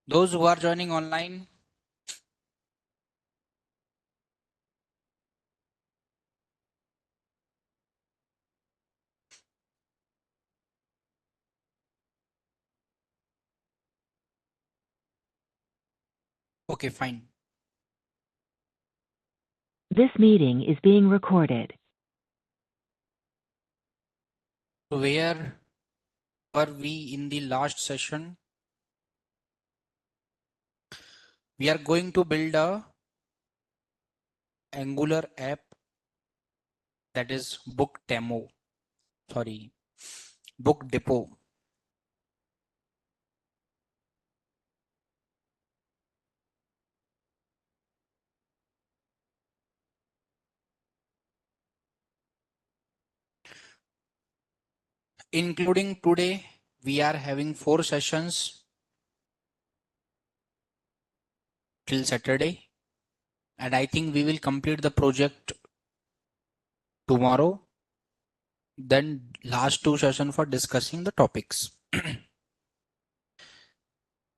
Those who are joining online, okay, fine. This meeting is being recorded. So where were we in the last session? We are going to build a Angular app, that is Book Depot. Including today, we are having 4 sessions till Saturday, and I think we will complete the project tomorrow. Then last 2 sessions for discussing the topics.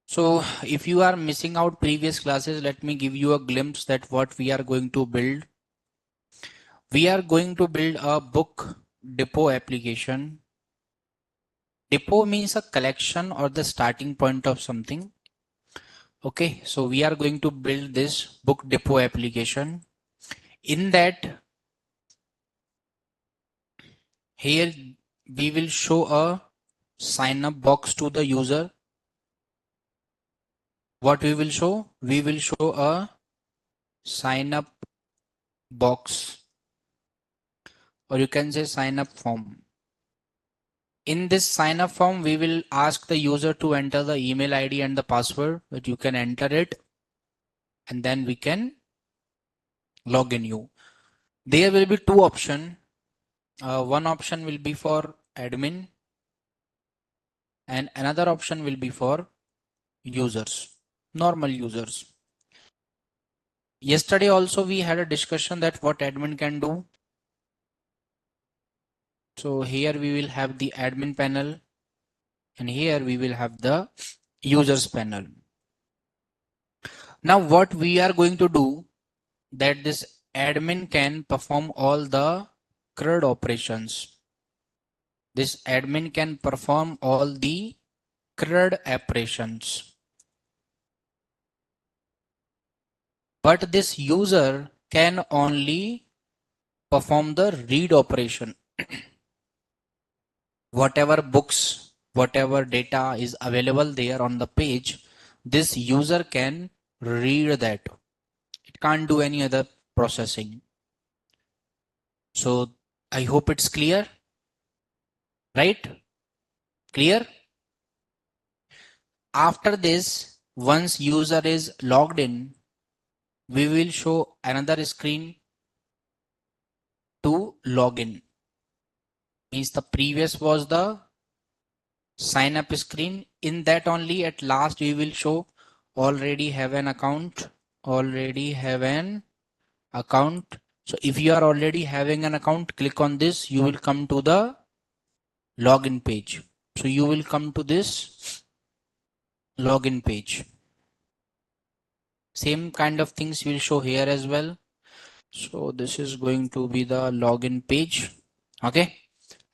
So if you are missing out previous classes, let me give you a glimpse that what we are going to build. We are going to build a book depot application. Depot means a collection or the starting point of something. Okay, so we are going to build this book depot application. In that, here we will show a sign up box to the user. What we will show? We will show a sign up box, or you can say sign up form. In this sign up form, we will ask the user to enter the email ID and the password, but you can enter it and then we can log in you. There will be 2 options. One option will be for admin and another option will be for users, normal users. Yesterday also we had a discussion that what admin can do. So here we will have the admin panel and here we will have the users panel. Now what we are going to do, that this admin can perform all the CRUD operations. This admin can perform all the CRUD operations. But this user can only perform the read operation. Whatever books, whatever data is available there on the page, this user can read that. It can't do any other processing. So I hope it's clear, right? Clear? After this, once user is logged in, we will show another screen to login. Means the previous was the sign up screen. In that only at last we will show already have an account, already have an account. So if you are already having an account, click on this, you will come to the login page. So you will come to this login page. Same kind of things will show here as well. So this is going to be the login page. Okay.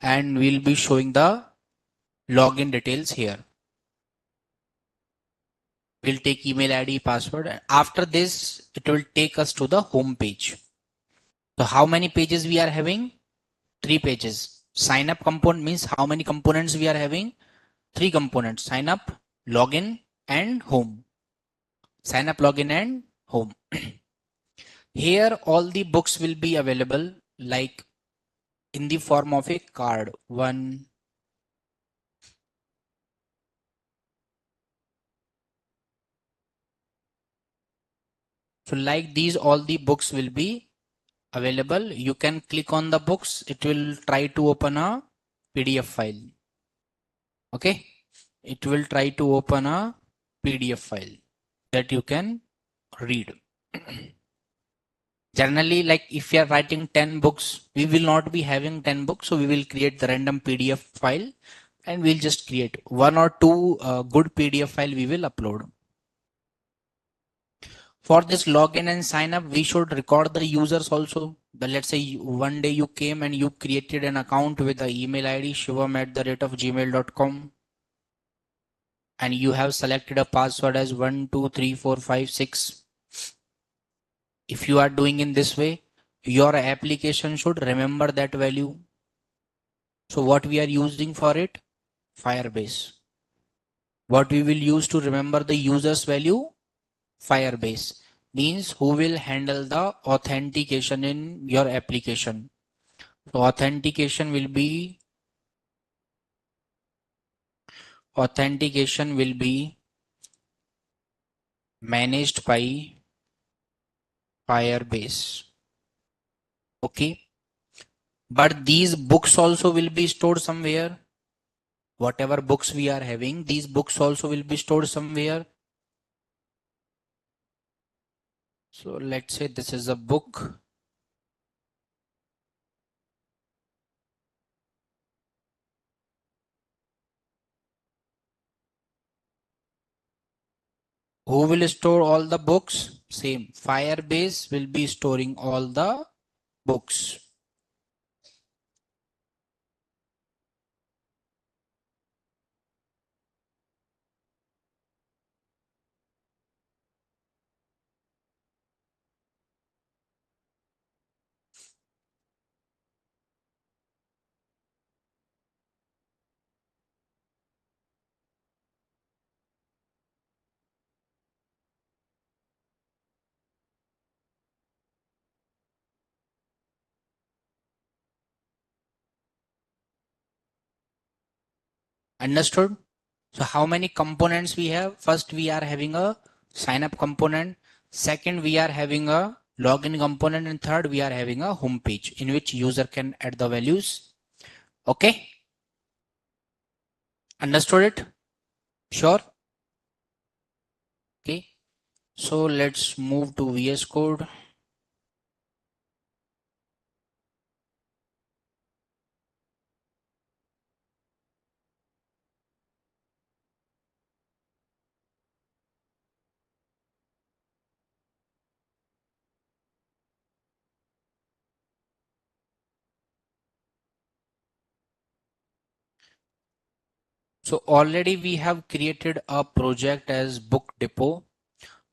And we'll be showing the login details here. We'll take email ID, password. After this, it will take us to the home page. So how many pages we are having? 3 pages. Sign up component means how many components we are having? 3 components: sign up, login, and home. Sign up, login, and home. Here all the books will be available like in the form of a card. One, so like these all the books will be available. You can click on the books. It will try to open a PDF file. Okay. It will try to open a PDF file that you can read. Generally, like if you are writing 10 books, we will not be having 10 books. So we will create the random PDF file and we'll just create 1 or 2 good PDF file we will upload. For this login and sign up, we should record the users also. But let's say one day you came and you created an account with the email ID shivam@gmail.com, and you have selected a password as 123456. If you are doing in this way, your application should remember that value. So what we are using for it? Firebase. What we will use to remember the user's value? Firebase. Means who will handle the authentication in your application. So authentication will be managed by Firebase. Okay. But these books also will be stored somewhere. Whatever books we are having, these books also will be stored somewhere. So let's say this is a book. Who will store all the books? Same. Firebase will be storing all the books. Understood? So how many components we have? First, we are having a sign up component. Second, we are having a login component. And third, we are having a home page in which user can add the values. Okay. Understood it? Sure. Okay. So let's move to VS Code. So already we have created a project as Book Depot.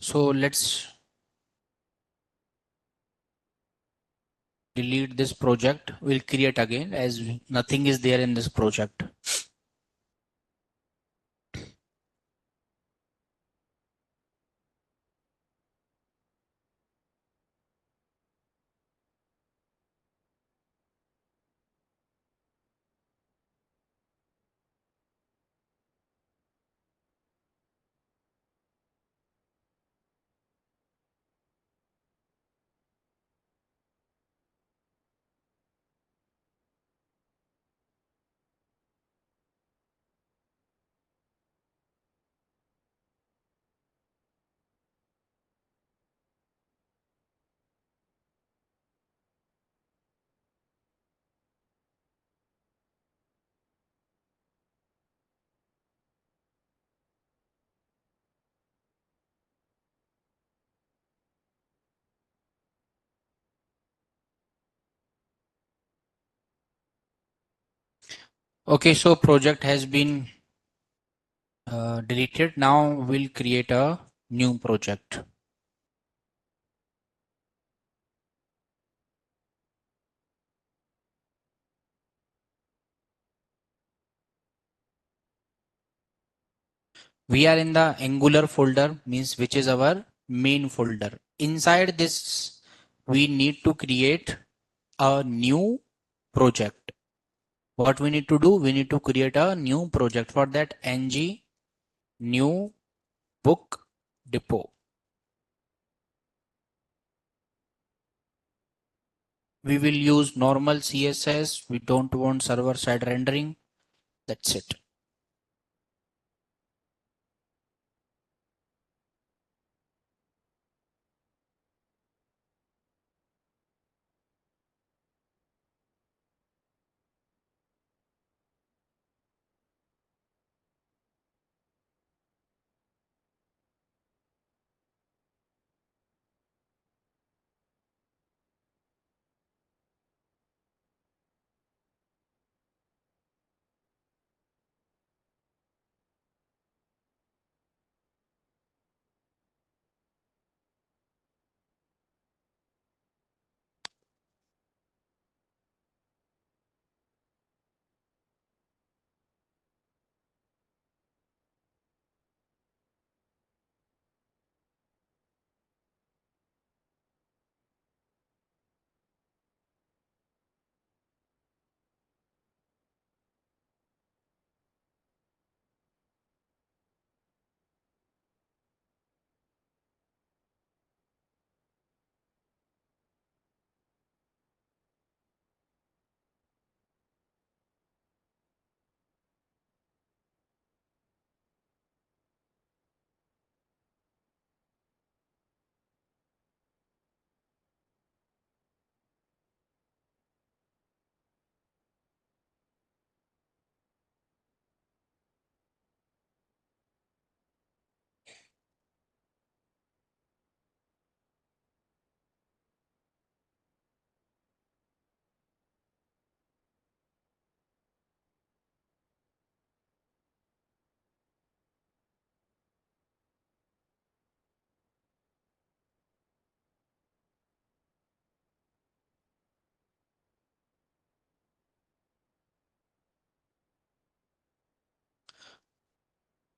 So let's delete this project. We'll create again as nothing is there in this project. Okay, so project has been deleted. Now we'll create a new project. We are in the Angular folder, means which is our main folder. Inside this, we need to create a new project. What we need to do? We need to create a new project. For that, ng new book depot. We will use normal CSS. We don't want server side rendering. That's it.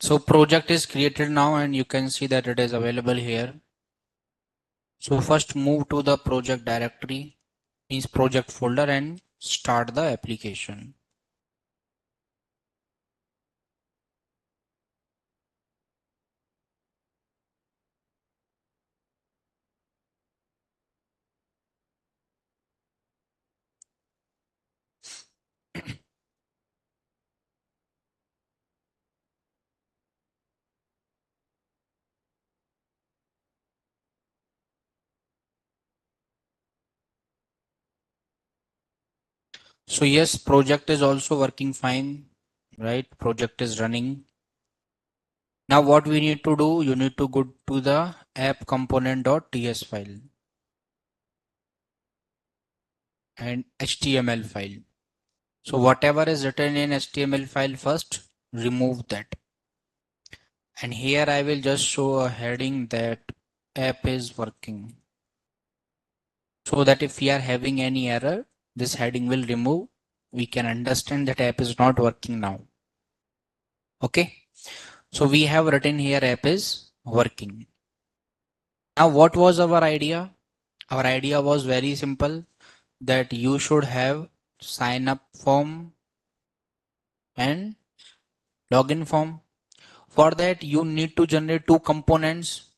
So project is created now and you can see that it is available here. So first move to the project directory, means project folder, and start the application. So yes, project is also working fine, right? Project is running. Now what we need to do, you need to go to the app component.ts file and HTML file. So whatever is written in HTML file first, remove that. And here I will just show a heading that app is working. So that if we are having any error, this heading will remove. We can understand that app is not working now. Okay. So we have written here app is working. Now what was our idea? Our idea was very simple, that you should have sign up form and login form. For that you need to generate two components.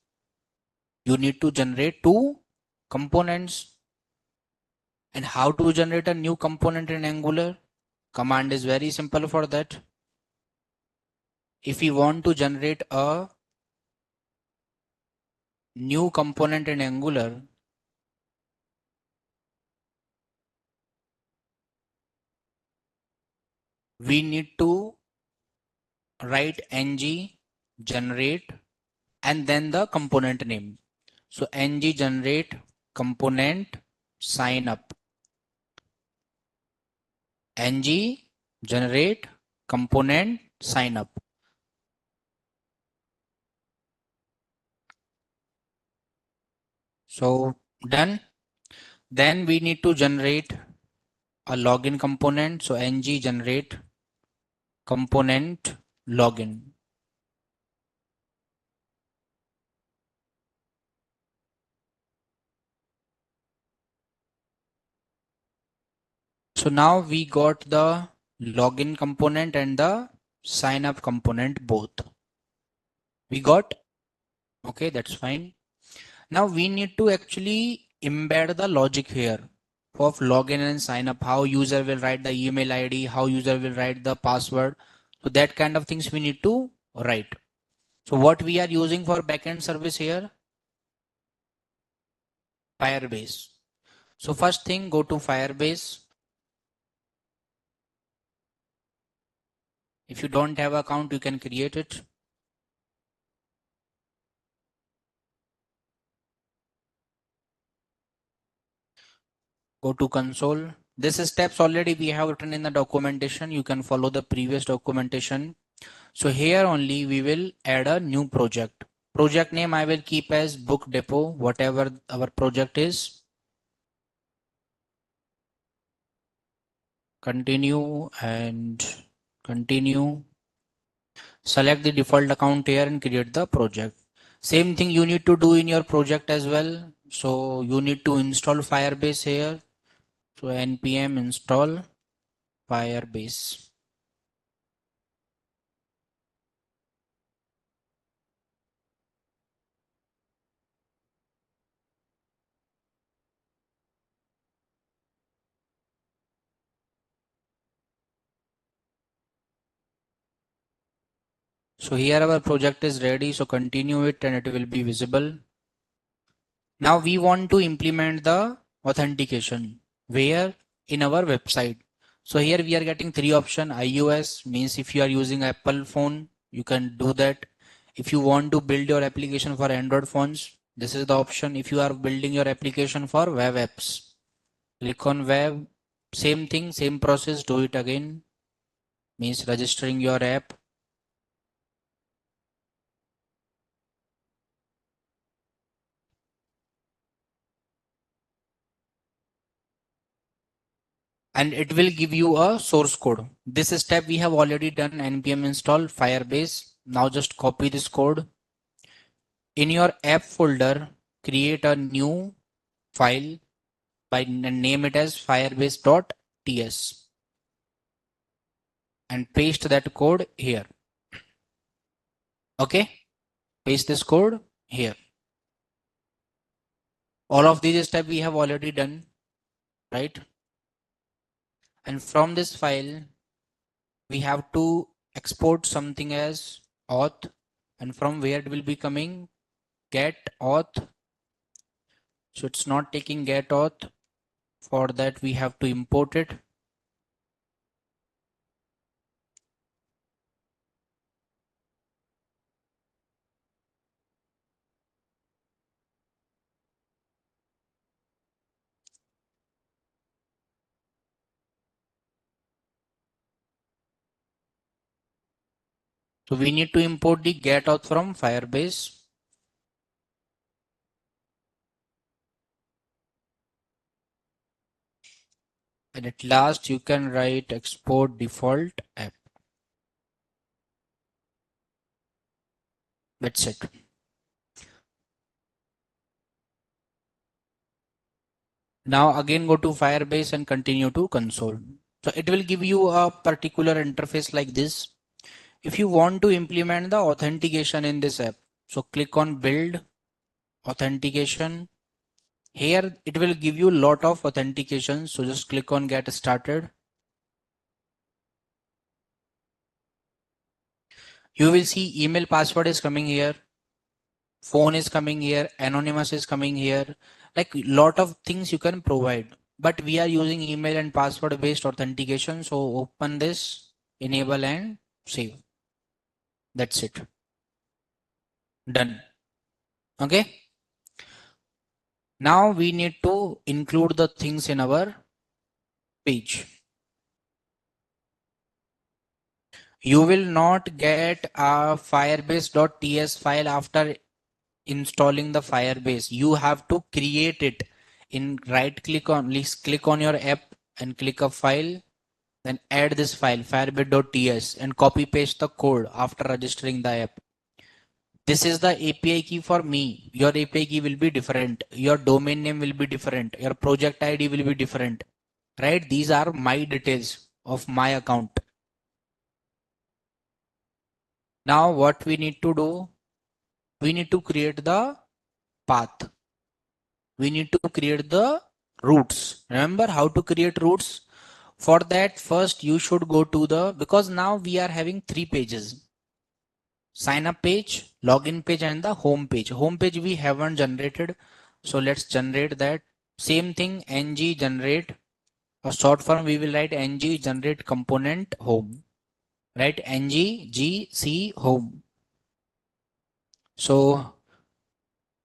You need to generate two components. And how to generate a new component in Angular? Command is very simple for that. If we want to generate a new component in Angular, we need to write ng generate and then the component name. So ng generate component sign up. ng generate component sign up. So done. Then we need to generate a login component. So ng generate component login. So now we got the login component and the sign up component both. We got, okay, that's fine. Now we need to actually embed the logic here of login and sign up, how user will write the email ID, how user will write the password. So that kind of things we need to write. So what we are using for backend service here? Firebase. So first thing, go to Firebase. If you don't have account, you can create it. Go to console. This steps already we have written in the documentation. You can follow the previous documentation. So here only we will add a new project. Project name I will keep as book depot, whatever our project is. Continue and continue. Select the default account here and create the project. Same thing you need to do in your project as well. So you need to install Firebase here. So npm install Firebase. So here our project is ready. So continue it and it will be visible. Now we want to implement the authentication where in our website. So here we are getting three options. iOS means if you are using Apple phone, you can do that. If you want to build your application for Android phones, this is the option. If you are building your application for web apps, click on web. Same thing, same process, do it again. Means registering your app. and it will give you a source code. This step we have already done, npm install Firebase. Now just copy this code. In your app folder, create a new file by name it as firebase.ts and paste that code here. Okay, paste this code here. All of these steps we have already done, right? And from this file, we have to export something as auth, and from where it will be coming, get auth. So it's not taking get auth. For that, we have to import it. So we need to import the get auth from Firebase. And at last, you can write export default app. That's it. Now again go to Firebase and continue to console. So it will give you a particular interface like this. If you want to implement the authentication in this app, so click on build authentication. Here it will give you a lot of authentication. So just click on get started. You will see email password is coming here. Phone is coming here. Anonymous is coming here. Like lot of things you can provide. But we are using email and password based authentication. So open this, enable and save. That's it. Done. Okay. Now we need to include the things in our page. You will not get a firebase.ts file after installing the Firebase. You have to create it. In right click on, click on your app and click a file. Then add this file firebase.ts and copy paste the code after registering the app. This is the API key for me. Your API key will be different. Your domain name will be different. Your project ID will be different. Right? These are my details of my account. Now what we need to do? We need to create the path. We need to create the routes. Remember how to create routes? For that, first you should go to the, because now we are having 3 pages. Sign up page, login page and the home page. Home page we haven't generated. So let's generate that. Same thing, ng generate. A short form we will write ng generate component home. Right? ng gc home. So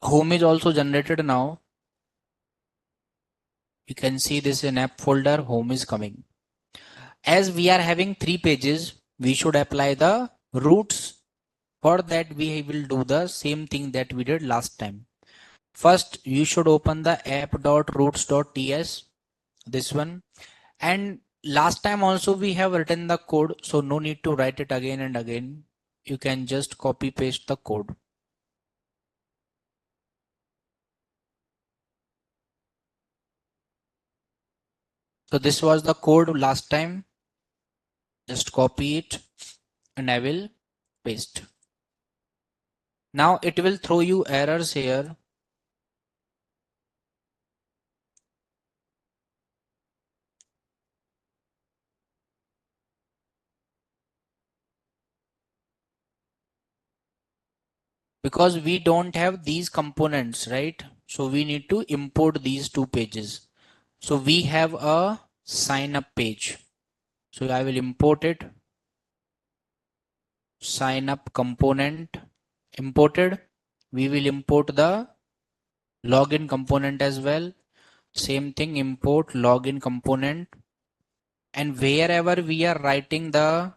home is also generated now. You can see this in app folder, home is coming. As we are having 3 pages, we should apply the routes. For that, we will do the same thing that we did last time. First, you should open the app.routes.ts, this one. And last time also we have written the code, so no need to write it again and again. You can just copy paste the code. So this was the code last time. Just copy it and I will paste. Now it will throw you errors here. Because we don't have these components, right? So we need to import these 2 pages. So we have a sign up page. So I will import it. Sign up component imported. We will import the login component as well. Same thing, import login component. And wherever we are writing the,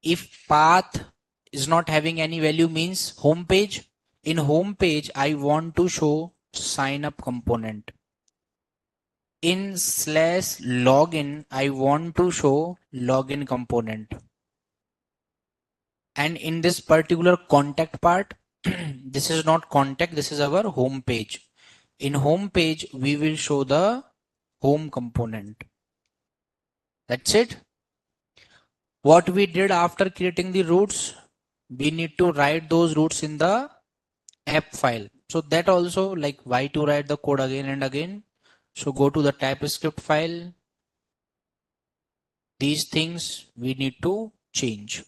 if path is not having any value means home page. In home page, I want to show sign up component. in slash login, I want to show login component. And in this particular contact part, this is not contact, this is our home page. In home page, we will show the home component. That's it. What we did after creating the routes, we need to write those routes in the app file. So that also, like, why to write the code again and again? So go to the TypeScript file. These things we need to change.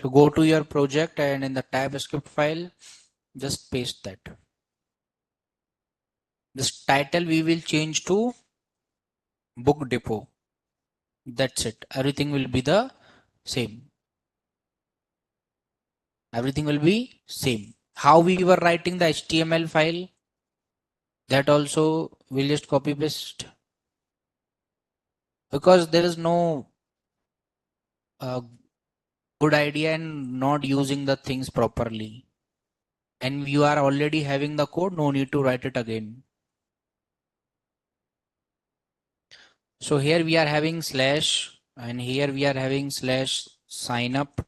So go to your project and in the TypeScript file, just paste that. This title we will change to Book Depot. That's it. Everything will be the same. Everything will be same. How we were writing the HTML file, that also we'll just copy paste, because there is no good idea in not using the things properly. And you are already having the code, no need to write it again. So here we are having slash, and here we are having slash sign up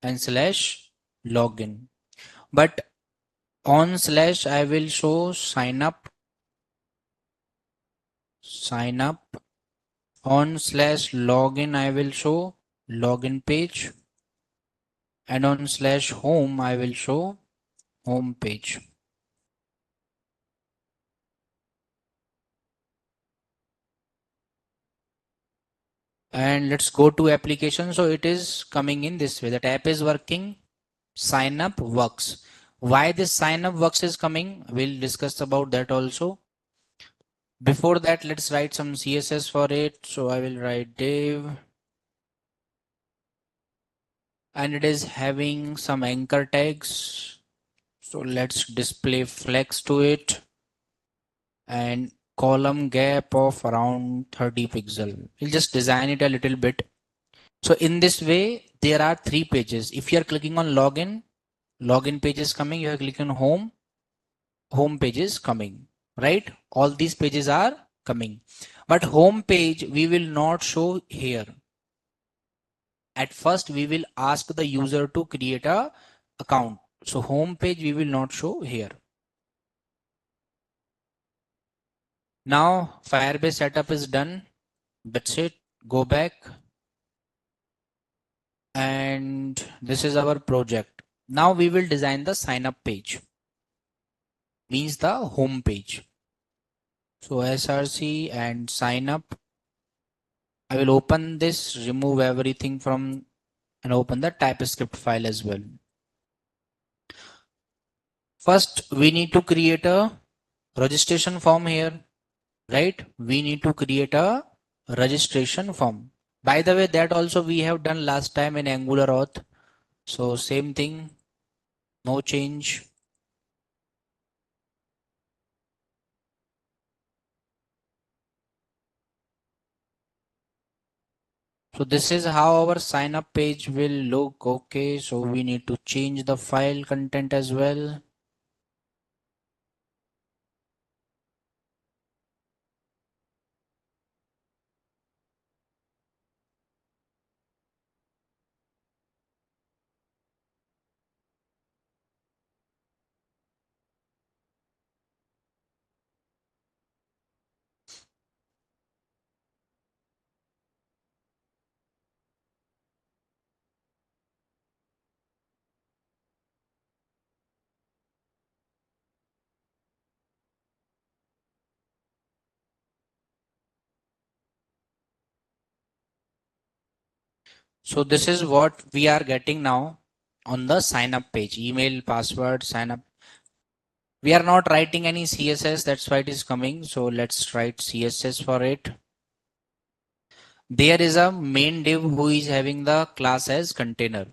and slash login. But on slash I will show sign up. On slash login I will show login page, and on slash home I will show home page. And let's go to application. So it is coming in this way, that app is working, sign up works. Why this sign up works is coming, we'll discuss about that also. Before that, let's write some CSS for it. So I will write div, and it is having some anchor tags. So let's display flex to it, and column gap of around 30 pixel. We'll just design it a little bit. So in this way, there are 3 pages. If you are clicking on login page is coming. You are clicking on home page is coming, right? All these pages are coming, but home page we will not show here. At first, we will ask the user to create a account. So home page we will not show here. Now Firebase setup is done. That's it. Go back. And this is our project. Now we will design the sign up page, means the home page. So SRC and sign up. I will open this, remove everything from, and open the TypeScript file as well. First, we need to create a registration form here, right? We need to create a registration form. By the way, that also we have done last time in Angular auth. So same thing, no change. So this is how our sign up page will look. Okay, so we need to change the file content as well. So this is what we are getting now on the sign up page, email, password, sign up. We are not writing any CSS, that's why it is coming. So let's write CSS for it. There is a main div who is having the class as container.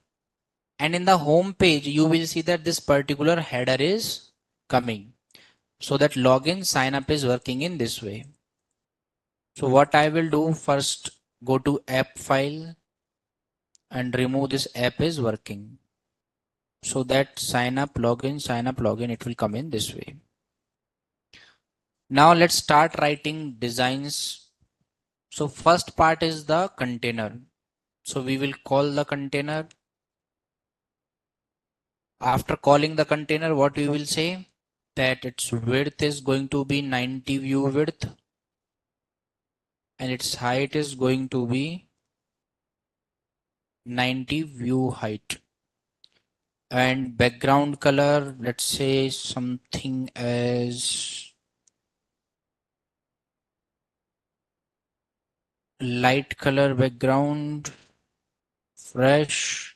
And in the home page, you will see that this particular header is coming. So that login sign up is working in this way. So what I will do first, go to app file, and remove this app is working. So that sign up, login, it will come in this way. Now let's start writing designs. So first part is the container. So we will call the container. After calling the container, what we will say? That its width is going to be 90 view width and its height is going to be 90 view height. And background color, let's say something as light color background, fresh.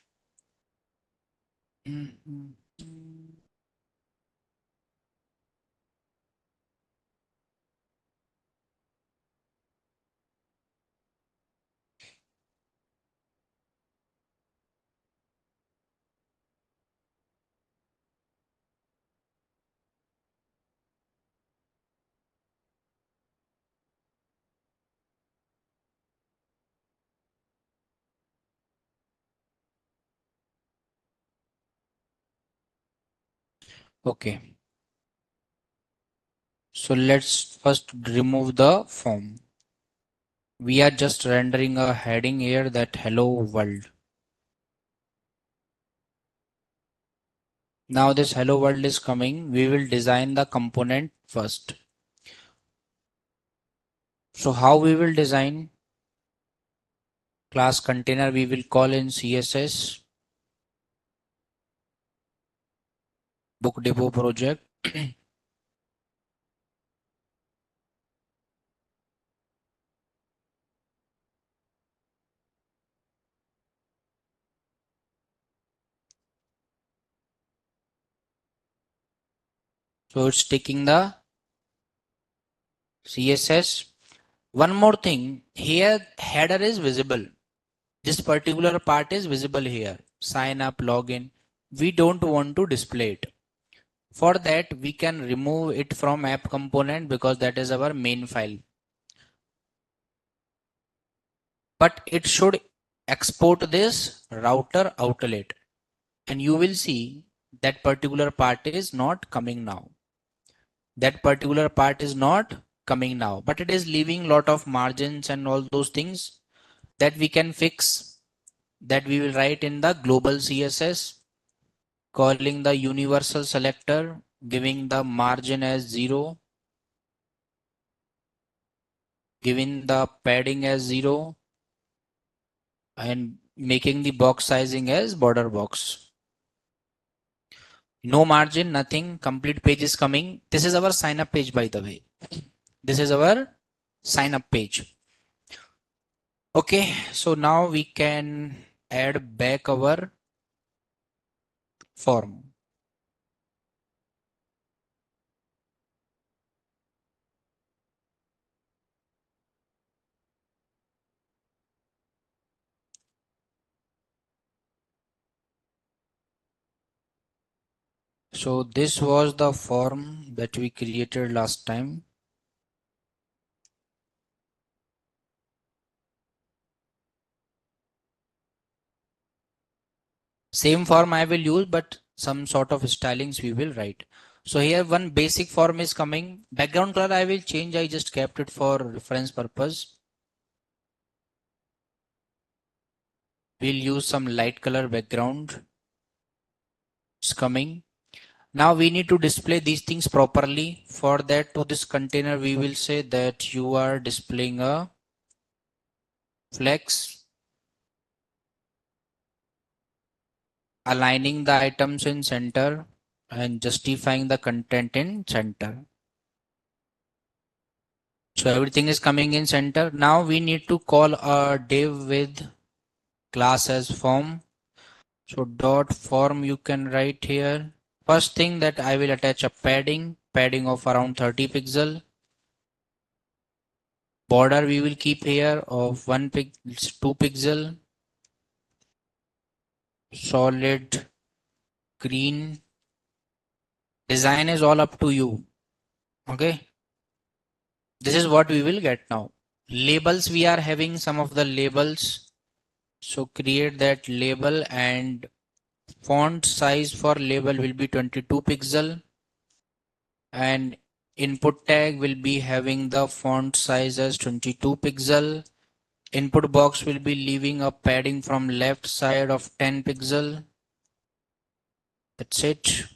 Okay. So let's first remove the form. We are just rendering a heading here that hello world. Now this hello world is coming. We will design the component first. So how we will design? Class container we will call in CSS book depot project. So it's taking the CSS. One more thing, here header is visible. This particular part is visible here. Sign up, login. We don't want to display it. For that, we can remove it from app component because that is our main file. But it should export this router outlet. And you will see that particular part is not coming now. That particular part is not coming now, but it is leaving lot of margins and all those things that we can fix, that we will write in the global CSS, calling the universal selector, giving the margin as 0, giving the padding as 0, and making the box sizing as border box. No margin, nothing, complete page is coming. This is our sign up page, by the way. This is our sign up page. Okay, so now we can add back our form. So this was the form that we created last time. Same form I will use, but some sort of stylings we will write. So here one basic form is coming. Background color I will change. I just kept it for reference purpose. We'll use some light color background. It's coming. Now we need to display these things properly. For that, to this container, we will say that you are displaying a flex, aligning the items in center and justifying the content in center. So everything is coming in center. Now we need to call a div with class as form. So dot form you can write here. First thing that I will attach a padding of around 30 pixel. Border we will keep here of 2 pixel. Solid green. Design is all up to you. Okay. This is what we will get now. Labels, we are having some of the labels. So create that label, and font size for label will be 22 pixel, and input tag will be having the font size as 22 pixel. Input box will be leaving a padding from left side of 10 pixel. That's it.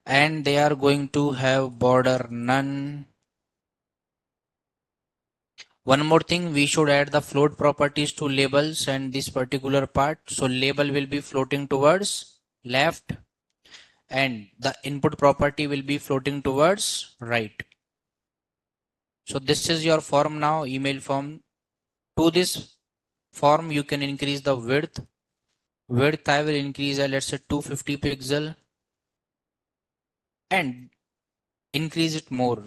And they are going to have border none. One more thing, we should add the float properties to labels and this particular part. So label will be floating towards left and the input property will be floating towards right. So this is your form now, email form. To this form, you can increase the width. Width I will increase, let's say 250 pixel, and increase it more.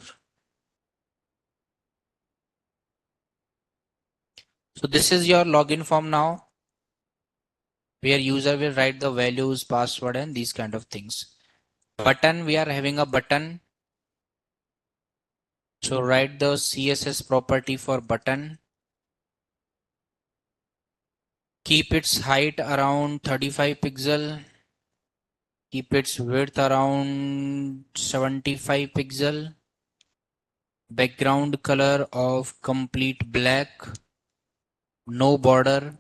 So this is your login form now, where user will write the values, password, and these kind of things. Button, we are having a button. So write the CSS property for button. Keep its height around 35 pixel. Keep its width around 75 pixel. Background color of complete black. No border.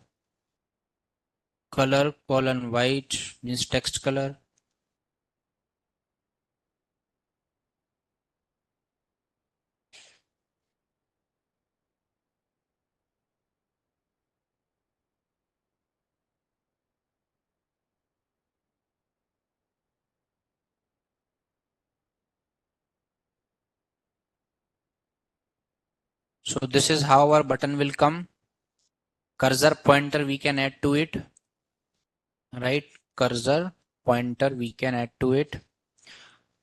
Color colon white means text color. So this is how our button will come. Cursor pointer we can add to it. Right? Cursor pointer we can add to it.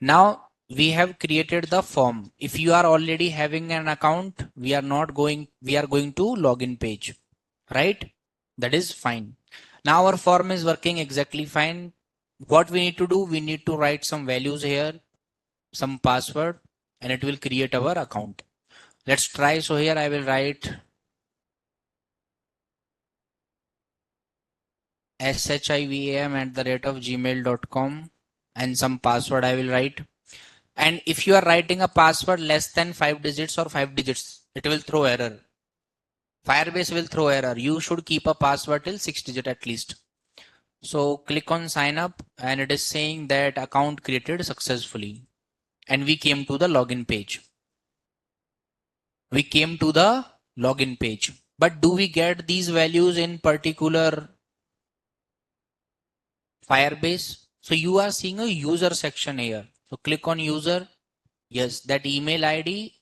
Now we have created the form. If you are already having an account, we are going to login page, right? That is fine. Now our form is working exactly fine. What we need to do, we need to write some values here, some password, and it will create our account. Let's try. So here I will write shivam@gmail.com and some password I will write. And if you are writing a password less than 5 digits or 5 digits, it will throw error. Firebase will throw error. You should keep a password till 6 digit at least. So click on sign up and it is saying that account created successfully. And we came to the login page. But do we get these values in particular Firebase? So you are seeing a user section here. So click on user. Yes, that email ID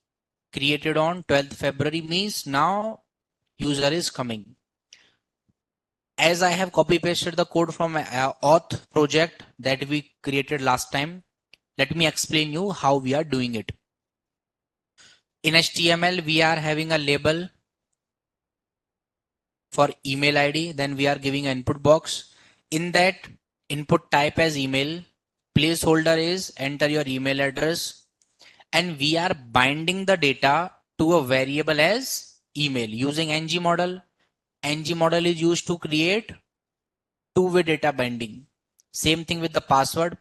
created on 12th February means now user is coming. As I have copy pasted the code from auth project that we created last time, let me explain you how we are doing it. In HTML, we are having a label for email ID. Then we are giving an input box. In that input type as email, placeholder is enter your email address. And we are binding the data to a variable as email using ng model. Ng model is used to create two-way data binding. Same thing with the password.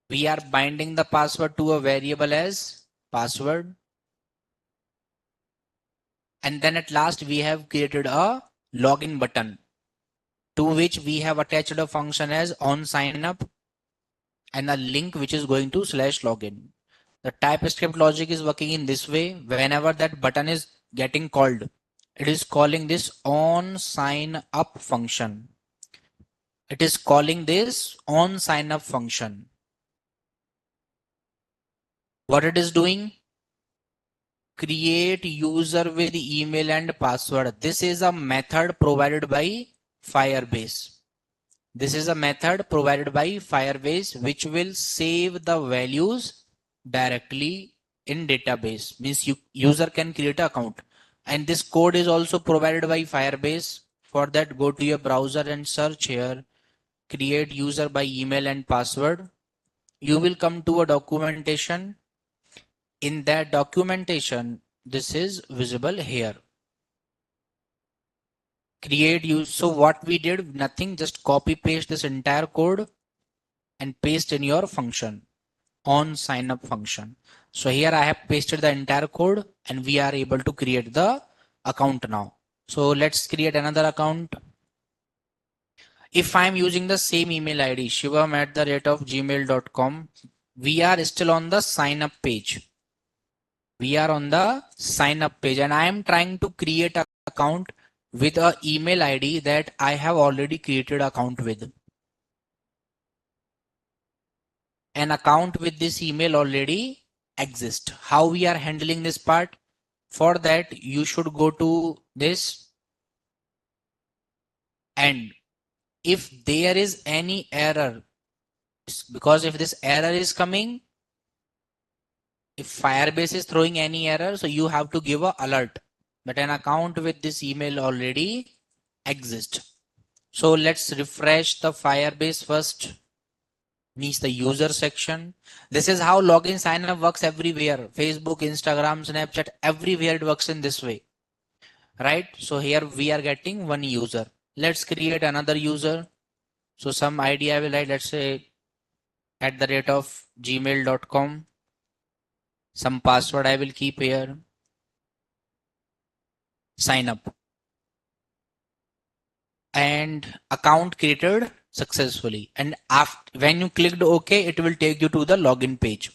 We are binding the password to a variable as password. And then at last we have created a login button to which we have attached a function as on sign up and a link which is going to /login. The TypeScript logic is working in this way. Whenever that button is getting called, it is calling this on sign up function. It is calling this on sign up function. What it is doing? Create user with email and password. This is a method provided by Firebase. This is a method provided by Firebase which will save the values directly in database. Means user can create an account. And this code is also provided by Firebase. For that, go to your browser and search here. Create user by email and password. You will come to a documentation. In that documentation, this is visible here. create use. So what we did, nothing, just copy paste this entire code and paste in your function on sign up function. So here I have pasted the entire code and we are able to create the account now. So let's create another account. If I'm using the same email ID, shivam@gmail.com, we are still on the sign up page. We are on the sign up page and I am trying to create an account with an email ID that I have already created account with. An account with this email already exists. How we are handling this part? For that, you should go to this, and if there is any error, because if this error is coming, if Firebase is throwing any error, so you have to give an alert that an account with this email already exists. So let's refresh the Firebase first. Means the user section. This is how login sign up works everywhere. Facebook, Instagram, Snapchat, everywhere it works in this way. Right? So here we are getting one user. Let's create another user. So some ID I will write, let's say @gmail.com. Some password I will keep here. Sign up. And account created successfully. And after, when you clicked OK, it will take you to the login page.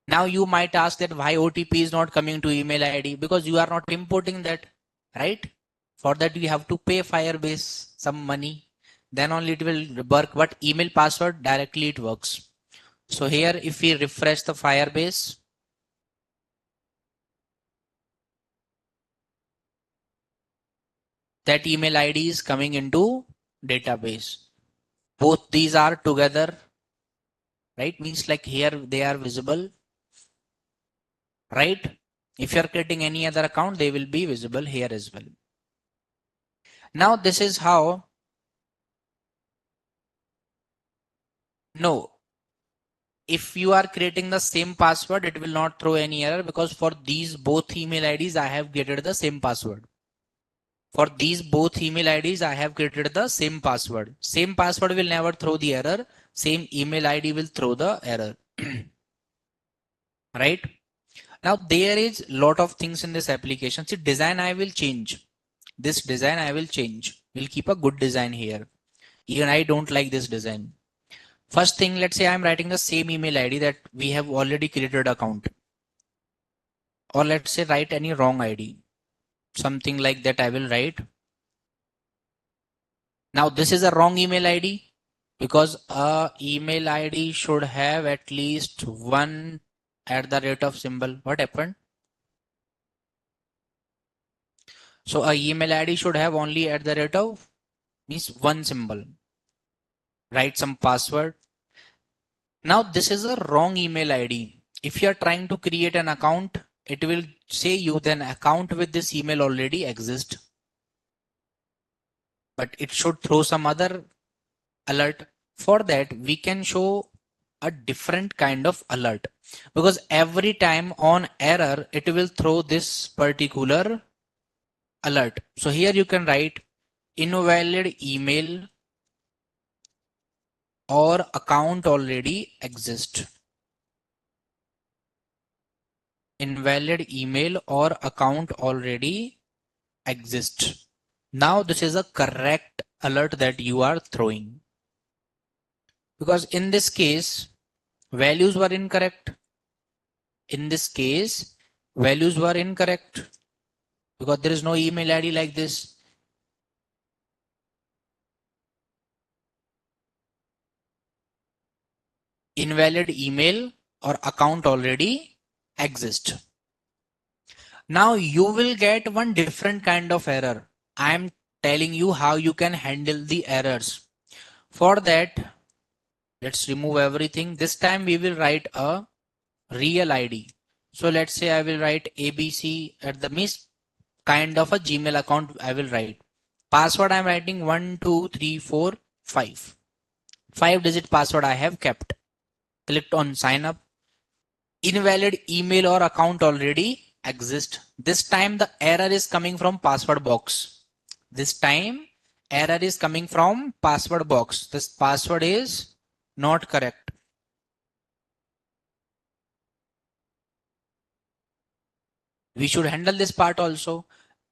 Now you might ask that why OTP is not coming to email ID, because you are not importing that, right? For that you have to pay Firebase some money, then only it will work. But email password directly it works. So here if we refresh the Firebase, that email ID is coming into database. Both these are together, right? Means like here they are visible, right? If you're creating any other account, they will be visible here as well. Now this is how, no, if you are creating the same password, it will not throw any error, because for these both email IDs, I have created the same password. For these both email IDs, I have created the same password. Same password will never throw the error. Same email ID will throw the error. Right? Now there is lot of things in this application. See, design I will change. This design I will change. We'll keep a good design here. Even I don't like this design. First thing, let's say I'm writing the same email ID that we have already created account. Or let's say write any wrong ID. Something like that I will write. Now this is a wrong email ID, because a email ID should have at least one @ symbol. What happened? So a email ID should have only @ means one symbol. Write some password. Now this is a wrong email ID. If you are trying to create an account, it will say you then account with this email already exists. But it should throw some other alert. For that, we can show a different kind of alert, because every time on error, it will throw this particular alert. So here you can write invalid email or account already exists. Invalid email or account already exists. Now this is a correct alert that you are throwing, because in this case values were incorrect. In this case values were incorrect, because there is no email ID like this. Invalid email or account already exists. Now you will get one different kind of error. I am telling you how you can handle the errors. For that, let's remove everything. This time we will write a real ID. So let's say I will write ABC at the miss kind of a Gmail account I will write. Password I'm writing 1 2 3 4 5. 5-digit password I have kept. Clicked on sign up. Invalid email or account already exists. This time the error is coming from password box. This time error is coming from password box. This password is not correct. We should handle this part also.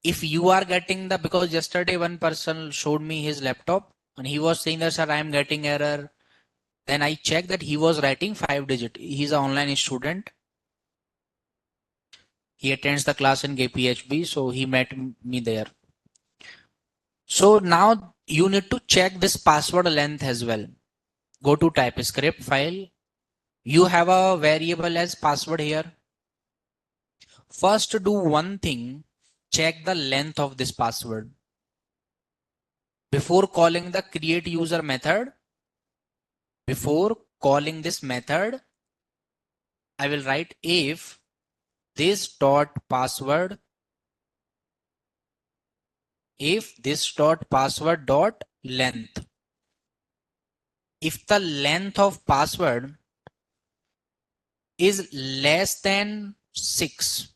If you are getting the, because yesterday one person showed me his laptop and he was saying that, sir, I am getting error. Then I checked that he was writing 5-digit. He's an online student. He attends the class in KPHB, so he met me there. So now you need to check this password length as well. Go to TypeScript file. You have a variable as password here. First do one thing, check the length of this password. Before calling the create user method, before calling this method, I will write if this dot password, if this dot password dot length. If the length of password is less than 6,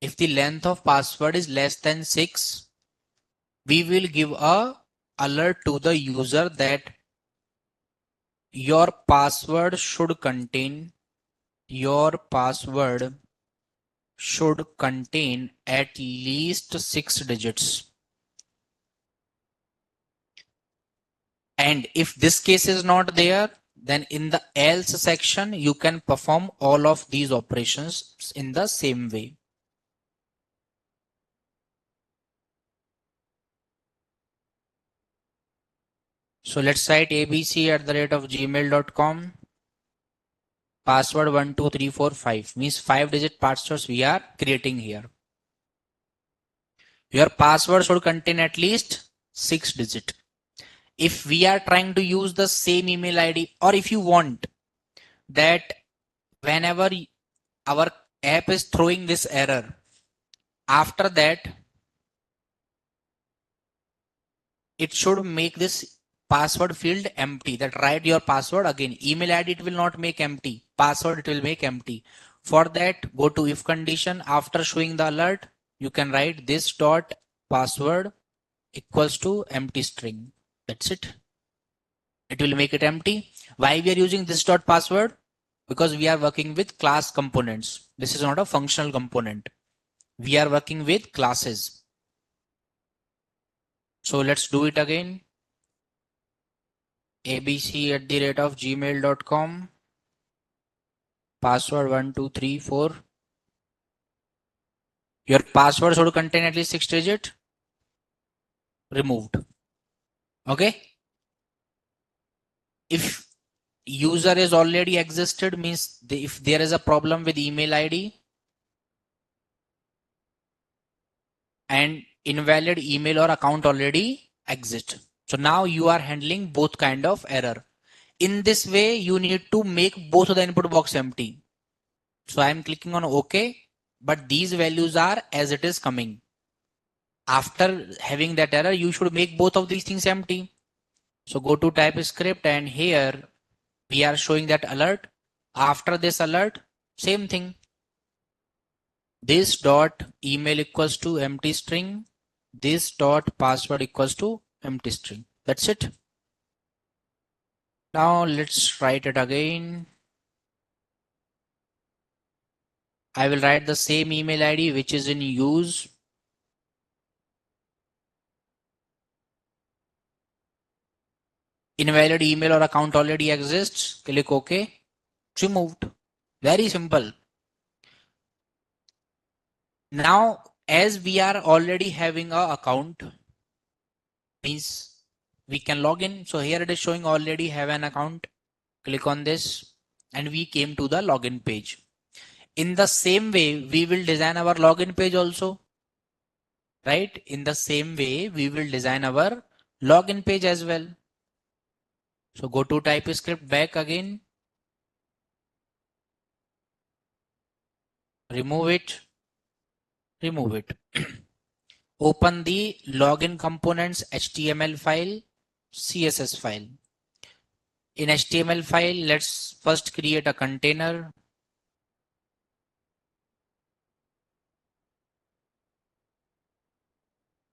if the length of password is less than 6, we will give a alert to the user that your password should contain at least 6 digits. And if this case is not there, then in the else section, you can perform all of these operations in the same way. So let's write abc@gmail.com. Password 12345 means 5-digit passwords we are creating here. Your password should contain at least 6 digits. If we are trying to use the same email ID, or if you want that whenever our app is throwing this error, after that it should make this password field empty. That write your password again. Email ID it will not make empty. Password it will make empty. For that, go to if condition. After showing the alert, you can write this dot password equals to empty string. That's it. It will make it empty. Why we are using this dot password? Because we are working with class components. This is not a functional component. We are working with classes. So let's do it again. abc@gmail.com. Password 1234. Your password should contain at least 6 digits. Removed. Okay. If user is already existed, means if there is a problem with email ID and invalid email or account already exist. So now you are handling both kind of error. In this way, you need to make both of the input box empty. So I am clicking on OK, but these values are as it is coming. After having that error, you should make both of these things empty. So go to TypeScript and here we are showing that alert. After this alert, same thing. This dot email equals to empty string. This dot password equals to empty string. That's it. Now let's write it again. I will write the same email ID which is in use. Invalid email or account already exists. Click OK. Removed. Very simple. Now, as we are already having a account, means we can log in. So here it is showing already have an account. Click on this and we came to the login page. In the same way, we will design our login page also. Right? In the same way, we will design our login page as well. So go to TypeScript back again. Remove it. Remove it. Open the login components HTML file, CSS file. In HTML file, let's first create a container.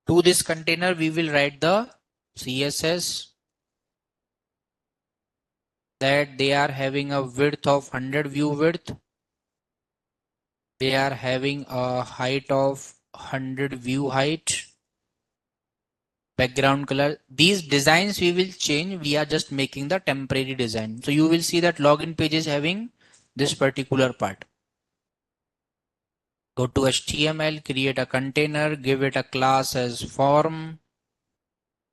To this container, we will write the CSS that they are having a width of 100 view width. They are having a height of 100 view height. Background color. These designs we will change. We are just making the temporary design. So you will see that login page is having this particular part. Go to HTML, create a container, give it a class as form.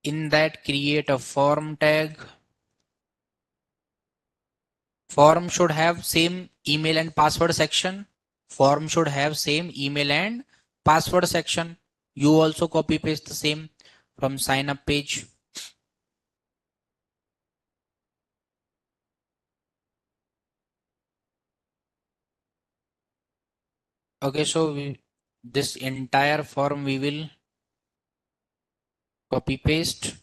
In that, create a form tag. Form should have same email and password section. Form should have same email and password section. You also copy paste the same from sign up page. Okay, so this entire form we will copy paste.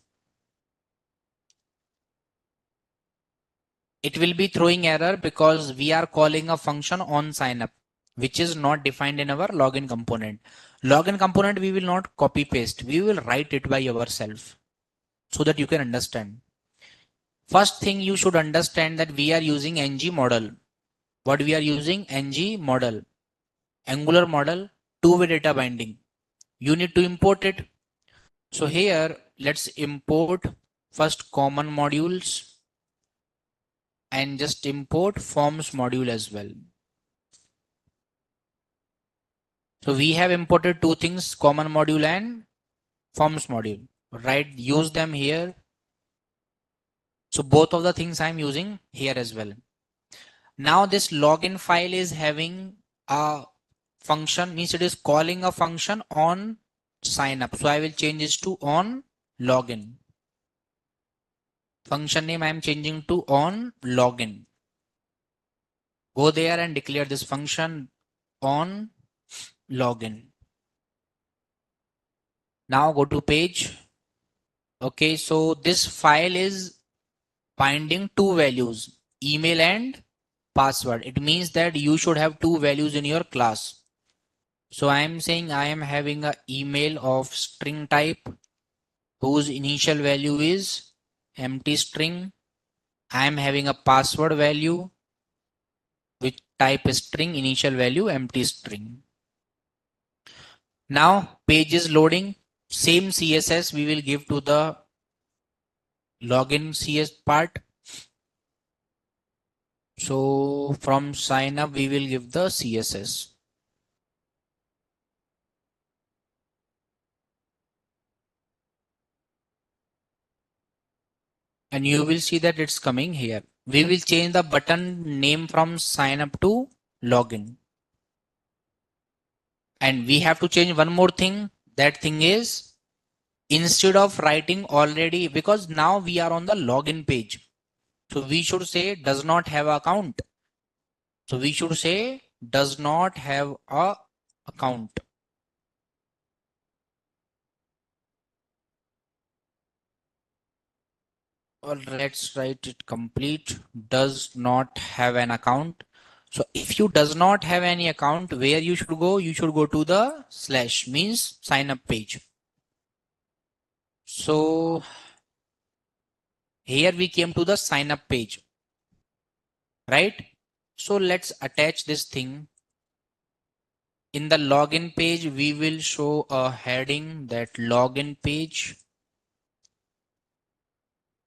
It will be throwing error because we are calling a function on sign up, which is not defined in our login component. Login component we will not copy paste. We will write it by ourselves so that you can understand. First thing you should understand that we are using ng model. What we are using? ng model, Angular model, two-way data binding. You need to import it. So here let's import first common modules and just import forms module as well. So we have imported two things, common module and forms module. Right, use them here. So both of the things I'm using here as well. Now this login file is having a function, means it is calling a function on sign up. So I will change this to on login. Function name I am changing to on login. Go there and declare this function on login. Now go to page. Okay, so this file is binding two values, email and password. It means that you should have two values in your class. So I am saying I am having an email of string type whose initial value is empty string. I am having a password value which type is string, initial value empty string. Now page is loading. Same CSS we will give to the login CS part. So from sign up we will give the CSS. And you will see that it's coming here. We will change the button name from sign up to login. And we have to change one more thing. That thing is, instead of writing already, because now we are on the login page. So we should say does not have account. So we should say does not have a account. Or let's write it complete. Does not have an account. So if you does not have any account, where you should go? You should go to the slash, means sign up page. So here we came to the sign up page, right? So let's attach this thing. In the login page, we will show a heading, that login page.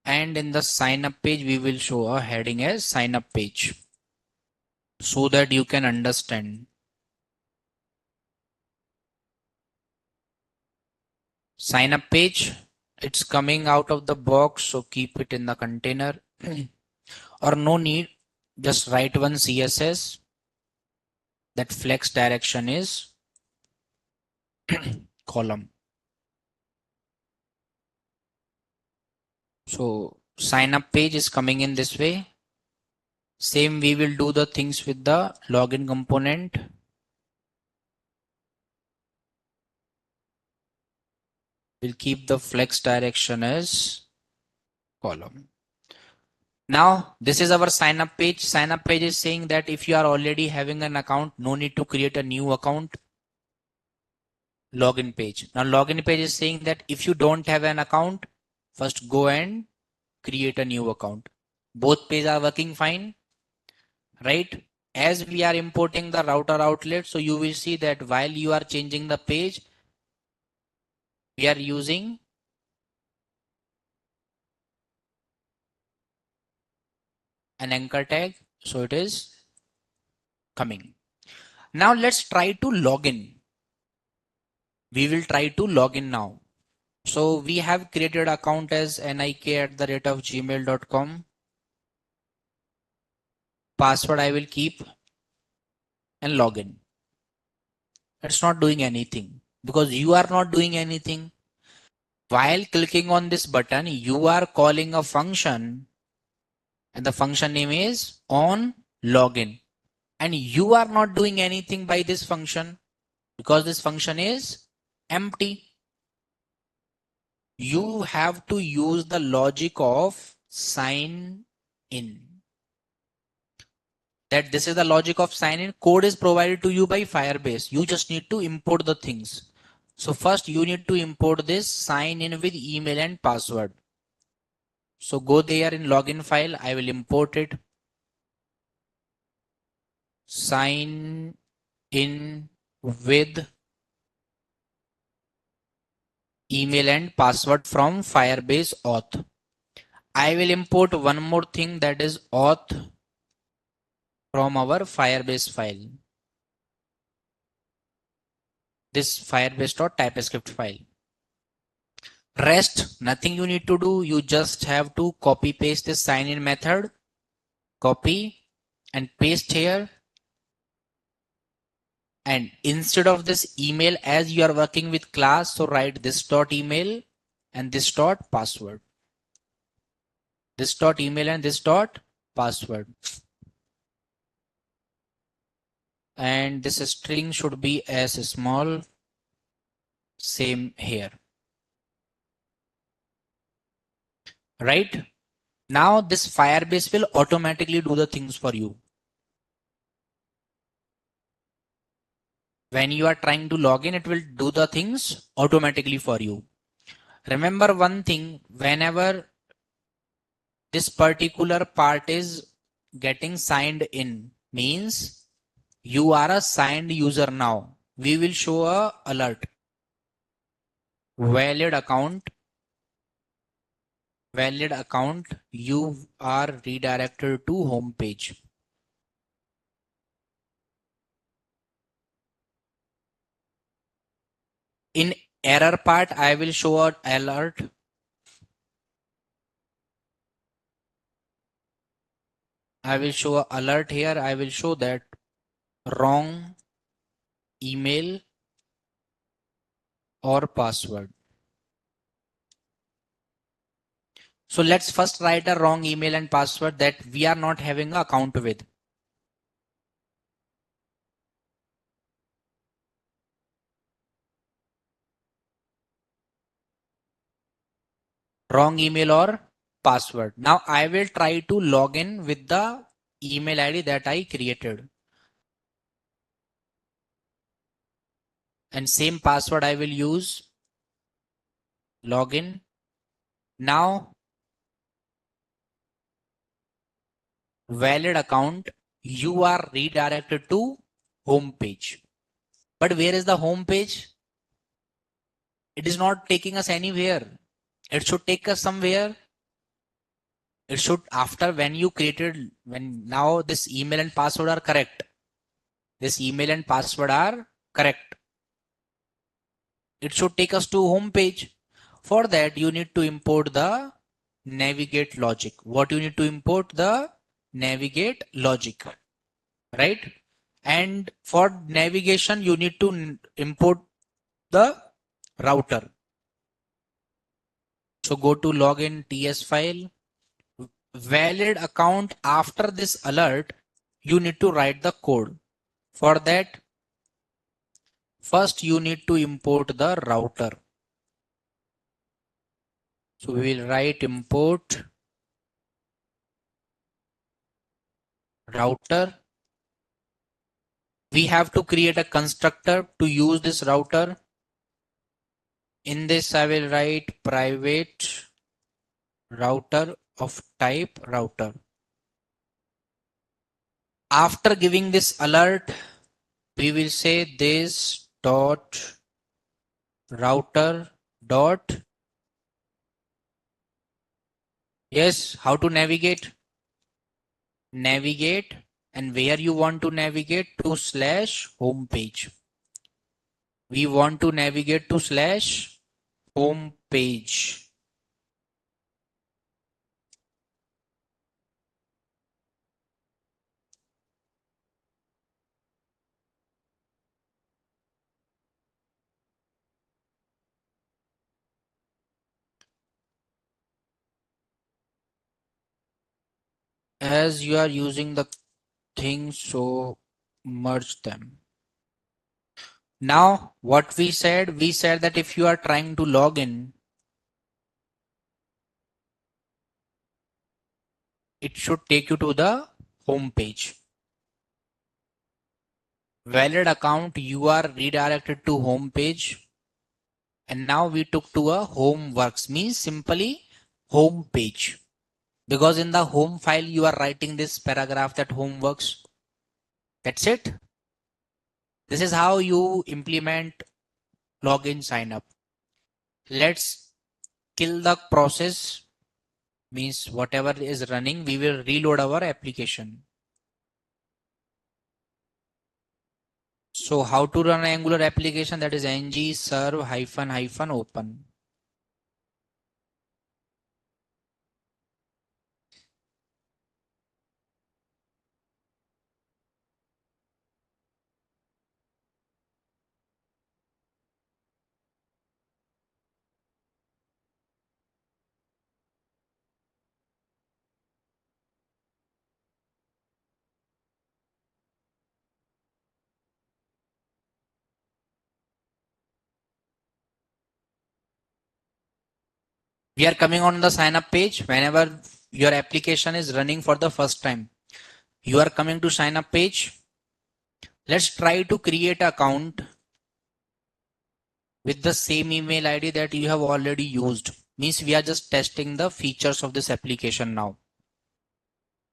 And in the sign up page, we will show a heading as sign up page, so that you can understand. Sign up page, it's coming out of the box, so keep it in the container. Or no need, just write one CSS, that flex direction is column. So sign up page is coming in this way. Same we will do the things with the login component. We'll keep the flex direction as column. Now this is our sign up page. Sign up page is saying that if you are already having an account, no need to create a new account. login page. Now login page is saying that if you don't have an account, first go and create a new account. Both pages are working fine, right? As we are importing the router outlet, so you will see that while you are changing the page, we are using an anchor tag, so it is coming. Now let's try to log in. We will try to log in now. So we have created account as nik@gmail.com. Password I will keep and log in. It's not doing anything because you are not doing anything. While clicking on this button, you are calling a function and the function name is on login. And you are not doing anything by this function because this function is empty. You have to use the logic of sign in. That this is the logic of sign in. Code is provided to you by Firebase. You just need to import the things. So first you need to import this sign in with email and password. So go there in login file. I will import it. Sign in with email and password from Firebase auth. I will import one more thing, that is auth from our Firebase file. This firebase.typescript file. Rest, nothing you need to do. You just have to copy paste this sign in method. Copy and paste here. And instead of this email, as you are working with class, so write this dot email and this dot password. This dot email and this dot password. And this string should be as small. Same here. Right? Now this Firebase will automatically do the things for you. When you are trying to log in, it will do the things automatically for you. Remember one thing, whenever this particular part is getting signed in, means you are a signed user now. We will show a alert. Valid account, you are redirected to home page. In error part, I will show an alert. I will show an alert here. I will show that wrong email or password. So let's first write a wrong email and password that we are not having an account with. Wrong email or password. Now I will try to log in with the email ID that I created. And same password I will use. Login. Now valid account, you are redirected to home page. But where is the home page? It is not taking us anywhere. It should take us somewhere. It should, after when you created, when now this email and password are correct. This email and password are correct. It should take us to home page. For that, you need to import the navigate logic. What you need to import? The navigate logic, right? And for navigation, you need to import the router. So go to login TS file, valid account. After this alert, you need to write the code. For that, first you need to import the router. So we will write import router. We have to create a constructor to use this router. In this, I will write private router of type router. After giving this alert, we will say this dot router dot. Yes, how to navigate? Navigate, and where you want to navigate to slash home page. We want to navigate to slash home page. As you are using the thing, so merge them. Now, what we said that if you are trying to log in, it should take you to the home page. Valid account, you are redirected to home page. And now we took to a home works, means simply home page. Because in the home file, you are writing this paragraph that home works. That's it. This is how you implement login sign up. Let's kill the process, means whatever is running, we will reload our application. So how to run an Angular application? That is ng serve -- open. We are coming on the sign up page. Whenever your application is running for the first time, you are coming to sign up page. Let's try to create an account with the same email ID that you have already used. Means we are just testing the features of this application now.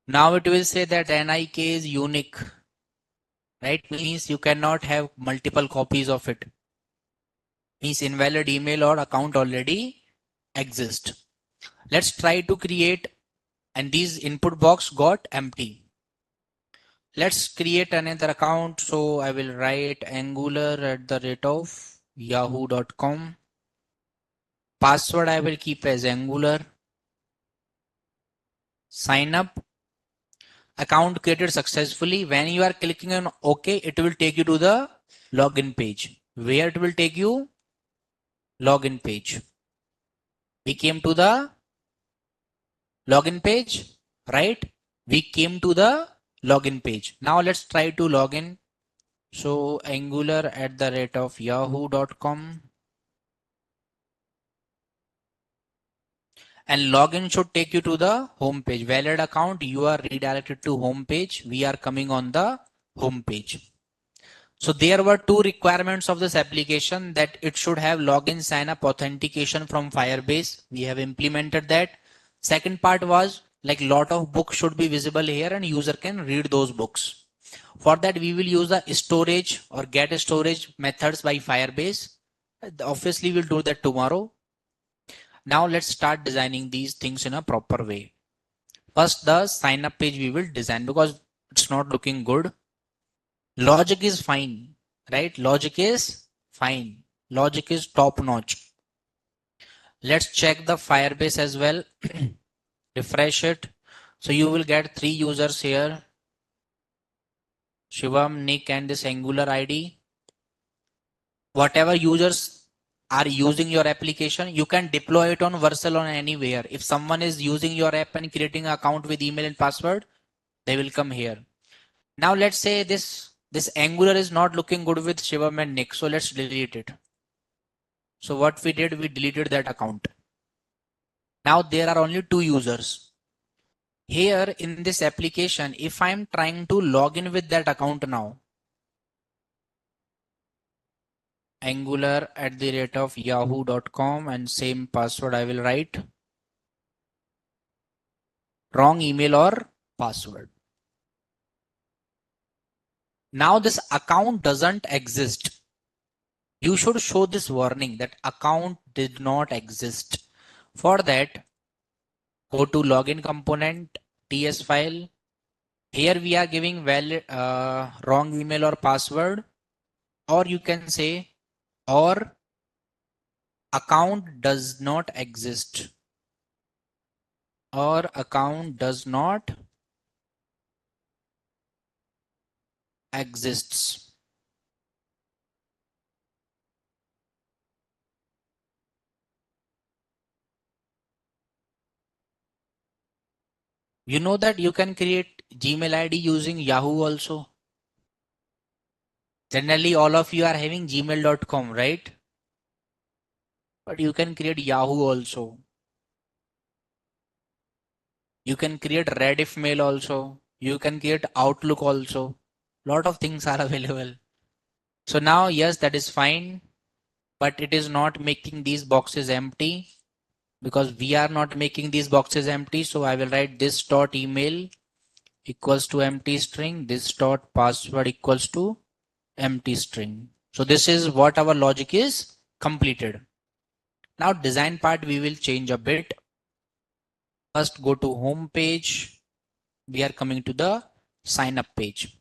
Now it will say that NIK is unique, right? Means you cannot have multiple copies of it. Means invalid email or account already exist. Let's try to create, and this input box got empty. Let's create another account. So I will write angular@yahoo.com. Password I will keep as Angular. Sign up. Account created successfully. When you are clicking on OK, it will take you to the login page. Where it will take you? Login page. We came to the login page, right? We came to the login page. Now let's try to log in. So angular@yahoo.com. And login should take you to the home page. Valid account, you are redirected to home page. We are coming on the home page. So there were two requirements of this application, that it should have login sign up authentication from Firebase. We have implemented that. Second part was like lot of books should be visible here and user can read those books. For that, we will use the storage or get storage methods by Firebase. Obviously, we'll do that tomorrow. Now let's start designing these things in a proper way. First, the sign up page we will design because it's not looking good. Logic is fine, right? Logic is fine. Logic is top notch. Let's check the Firebase as well. Refresh it. So you will get 3 users here. Shivam, Nick, and this Angular ID. Whatever users are using your application, you can deploy it on Vercel on anywhere. If someone is using your app and creating an account with email and password, they will come here. Now let's say this Angular is not looking good with Shivam and Nick. So let's delete it. So what we did, we deleted that account. Now there are only 2 users. Here in this application, if I'm trying to log in with that account now, angular@yahoo.com and same password I will write. Wrong email or password. Now this account doesn't exist. You should show this warning that account did not exist. For that, go to login component, TS file. Here we are giving valid wrong email or password, or you can say or account does not exist, or account does not exists. You know that you can create Gmail ID using Yahoo also. Generally, all of you are having gmail.com, right? But you can create Yahoo also. You can create Rediff mail also. You can create Outlook also. Lot of things are available. So now, yes, that is fine, but it is not making these boxes empty because we are not making these boxes empty. So I will write this dot email equals to empty string. This dot password equals to empty string. So this is what our logic is completed. Now design part we will change a bit. First go to home page. We are coming to the sign up page.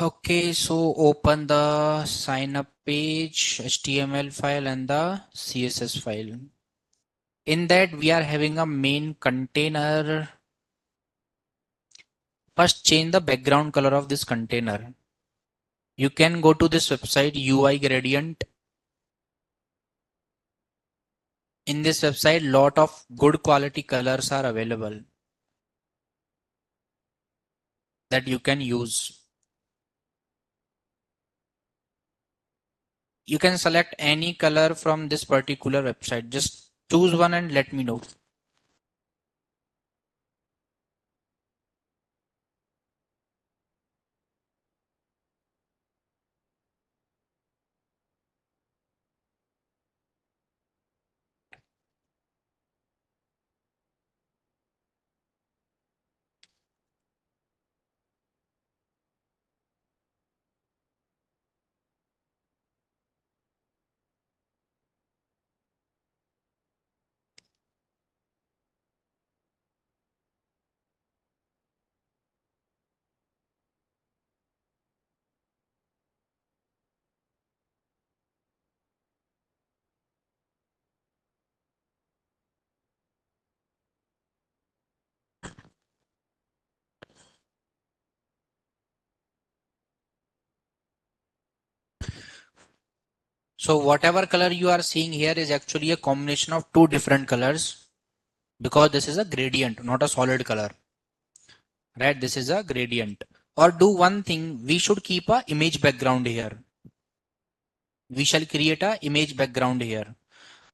Okay, so open the sign up page, HTML file and the CSS file. In that we are having a main container. First change the background color of this container. You can go to this website UI Gradient. In this website, lot of good quality colors are available that you can use. You can select any color from this particular website. Just choose one and let me know. So whatever color you are seeing here is actually a combination of two different colors because this is a gradient, not a solid color. Right? This is a gradient. Or do one thing, we should keep a image background here. We shall create a image background here.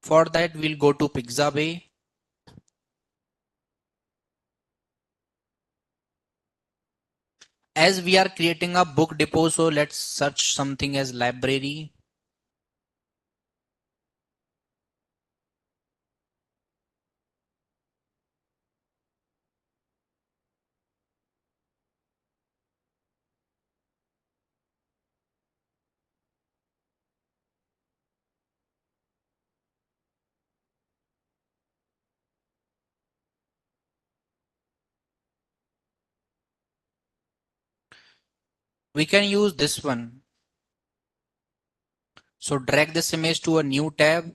For that, we'll go to Pixabay. As we are creating a book depot, so let's search something as library. We can use this one. So drag this image to a new tab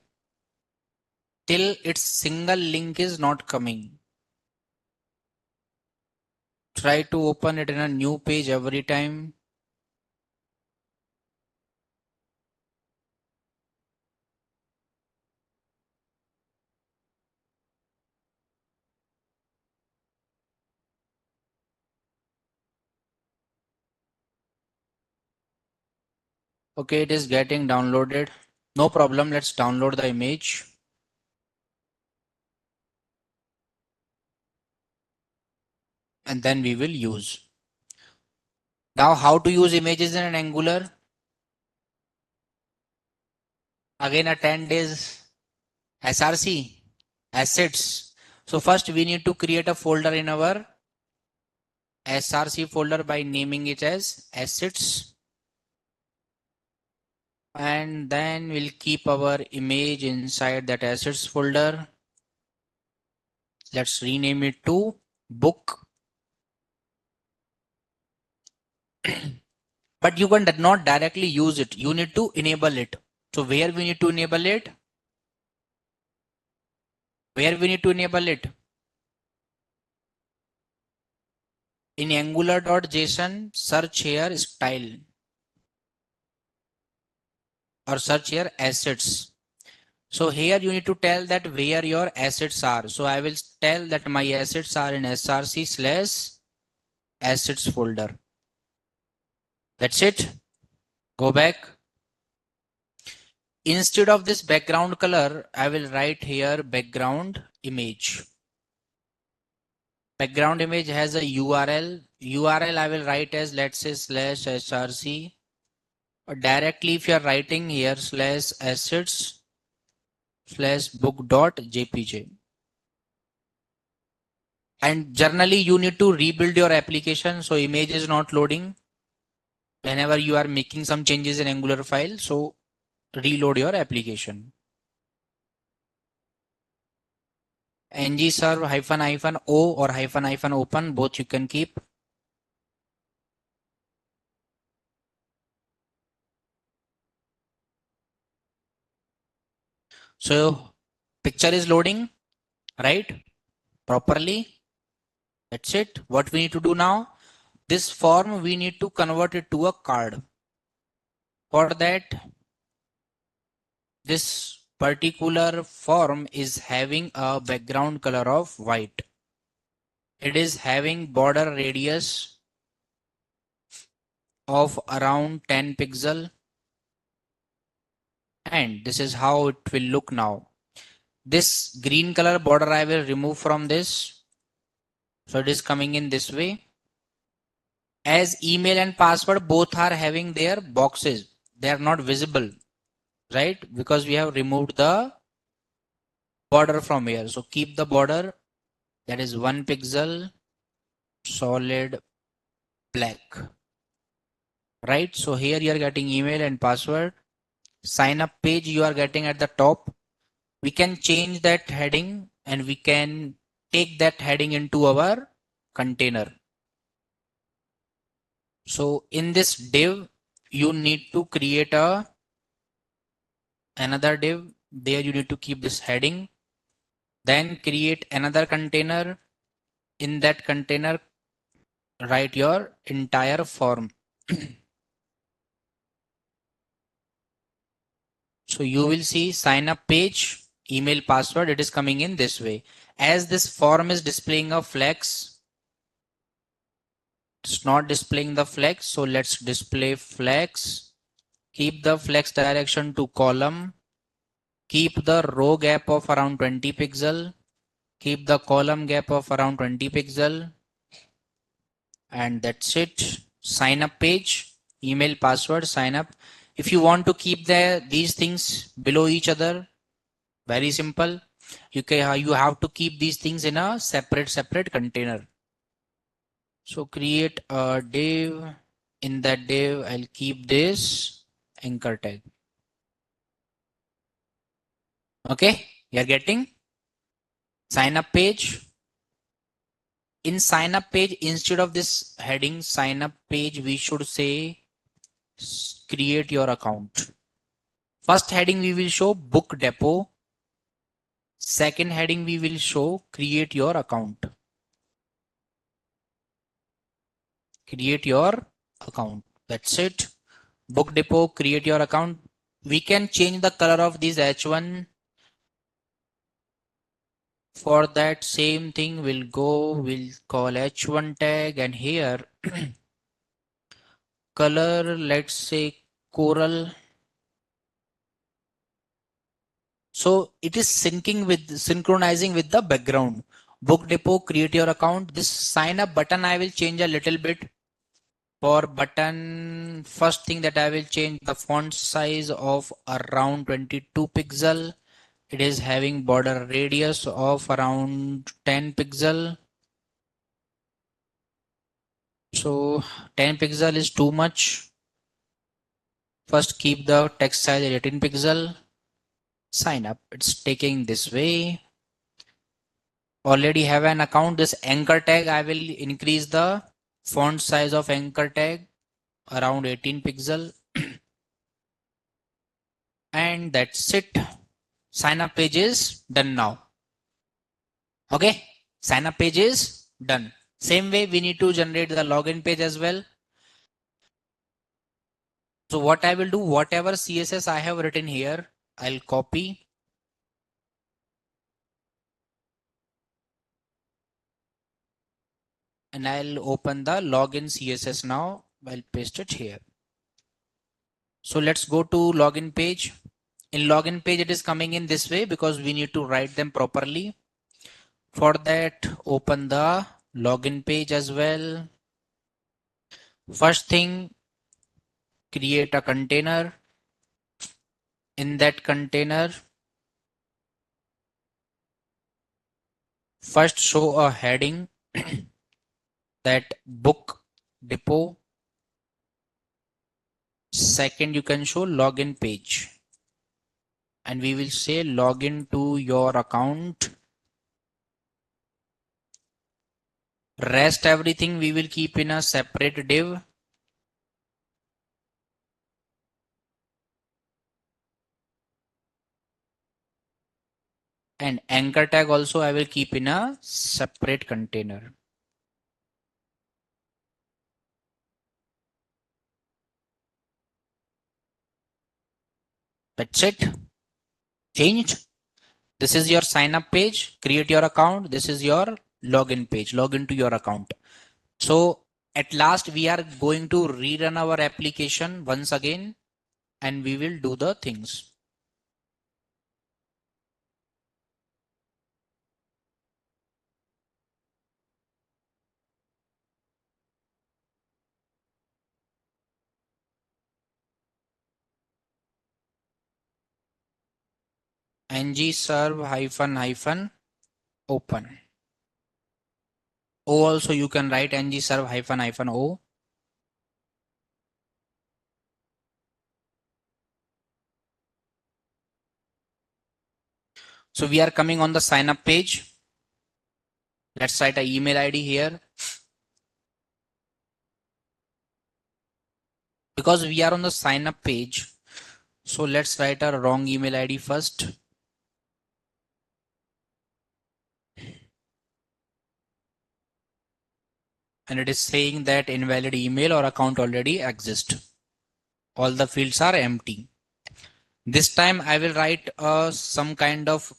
till its single link is not coming. Try to open it in a new page every time. Okay, it is getting downloaded. No problem. Let's download the image. And then we will use. Now how to use images in an Angular? Again a 10 days SRC assets. So first we need to create a folder in our SRC folder by naming it as assets, and then we'll keep our image inside that assets folder. Let's rename it to book. But you can not directly use it. You need to enable it. So where we need to enable it? Where we need to enable it? In angular.json, search here style or search here assets. So here you need to tell that where your assets are. So I will tell that my assets are in src/assets folder. That's it. Go back. Instead of this background color, I will write here background image. Background image has a URL. URL I will write as, let's say, /src. Or directly if you are writing here /assets/book.jpg. And generally you need to rebuild your application so image is not loading whenever you are making some changes in Angular file. So reload your application. ngserve -o or -open, both you can keep. So picture is loading, right? Properly. That's it. What we need to do now? This form we need to convert it to a card. For that, this particular form is having a background color of white. It is having border radius of around 10 pixel, and this is how it will look now. This green color border I will remove from this. So it is coming in this way. As email and password both are having their boxes, they are not visible, right? Because we have removed the border from here. So keep the border, that is 1 pixel, solid black, right? So here you are getting email and password. Sign up page you are getting at the top. We can change that heading and we can take that heading into our container. So in this div, you need to create another div. There you need to keep this heading. Then create another container. In that container, write your entire form. So you will see sign up page, email, password. It is coming in this way. As this form is displaying a flex, it's not displaying the flex. So let's display flex. Keep the flex direction to column. Keep the row gap of around 20 pixel. Keep the column gap of around 20 pixel. And that's it. Sign up page, email, password, sign up. If you want to keep these things below each other, very simple. You have to keep these things in a separate container. So create a div. In that div, I'll keep this anchor tag. Okay, you're getting sign up page. In sign up page, instead of this heading sign up page, we should say create your account. First heading we will show book depot. Second heading we will show create your account. Create your account. That's it. Book depot, create your account. We can change the color of this H1. For that same thing, we'll call H1 tag, and here color, let's say coral. So it is synchronizing with the background. Book depot, create your account. This sign up button I will change a little bit. For button, first thing that I will change the font size of around 22 pixel. It is having border radius of around 10 pixel. So 10 pixel is too much. First keep the text size at 18 pixel. Sign up. It's taking this way. Already have an account. This anchor tag, I will increase the font size of anchor tag around 18 pixel. And that's it. Sign up page is done now. Okay. Sign up page is done. Same way we need to generate the login page as well. So what I will do, whatever CSS I have written here, I'll copy. And I'll open the login CSS now. I'll paste it here. So let's go to login page. In login page, it is coming in this way because we need to write them properly. For that, open the login page as well. First thing, create a container. In that container, first show a heading that book depot. Second, you can show login page. And we will say login to your account. Rest everything we will keep in a separate div. And anchor tag also I will keep in a separate container. That's it. Changed. This is your sign up page. Create your account. This is your login page. Log into your account. So at last we are going to rerun our application once again and we will do the things. ng serve hyphen open. O also you can write ng serve hyphen o. So we are coming on the sign up page. Let's write an email ID here. Because we are on the sign up page. So let's write a wrong email ID first. And it is saying that invalid email or account already exists. All the fields are empty. This time I will write some kind of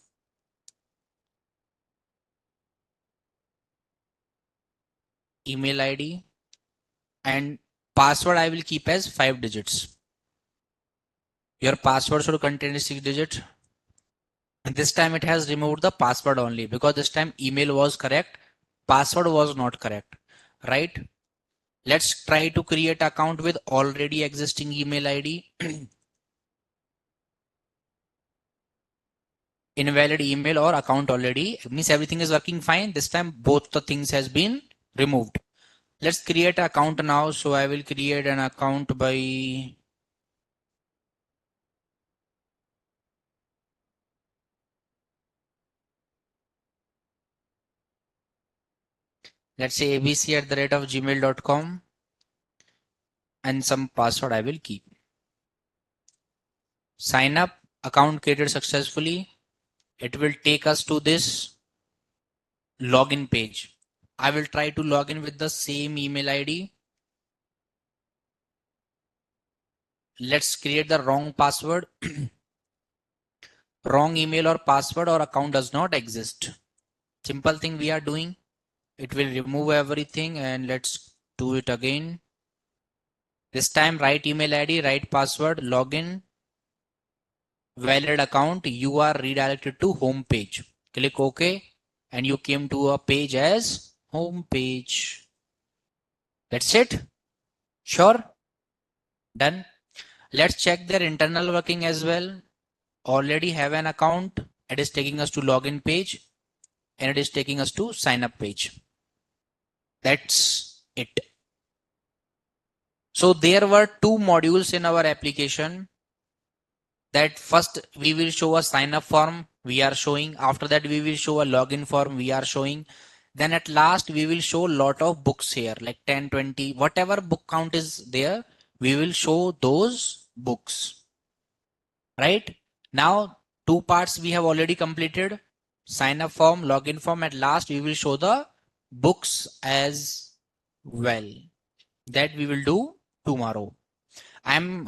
email ID and password I will keep as 5 digits. Your password should contain 6 digits. And this time it has removed the password only because this time email was correct. Password was not correct, right? Let's try to create account with already existing email ID. Invalid email or account already means everything is working fine. This time both the things has been removed. Let's create an account now. So I will create an account by let's say abc@gmail.com and some password I will keep. Sign up, account created successfully. It will take us to this login page. I will try to log in with the same email ID. Let's create the wrong password. Wrong email or password or account does not exist. Simple thing we are doing. It will remove everything and let's do it again. This time right email ID, right password, login, valid account. You are redirected to home page. Click OK and you came to a page as home page. That's it. Sure? Done. Let's check their internal working as well. Already have an account. It is taking us to login page and it is taking us to sign up page. That's it. So there were two modules in our application. That first we will show a sign up form we are showing. After that we will show a login form we are showing. Then at last we will show lot of books here like 10, 20, whatever book count is there. We will show those books. Right? Now two parts we have already completed. Sign up form, login form. At last we will show the books as well. That we will do tomorrow. I'm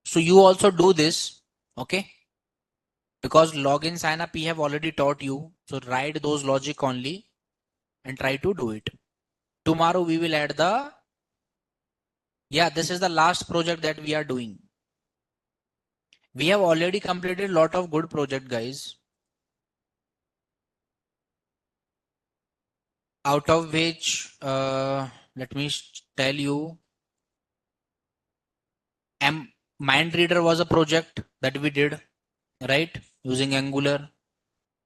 so you also do this, okay? Because login sign up we have already taught you. So write those logic only and try to do it. Tomorrow we will add the, yeah, this is the last project that we are doing. We have already completed a lot of good project, guys. Out of which, let me tell you, Mindreader was a project that we did, right? Using Angular.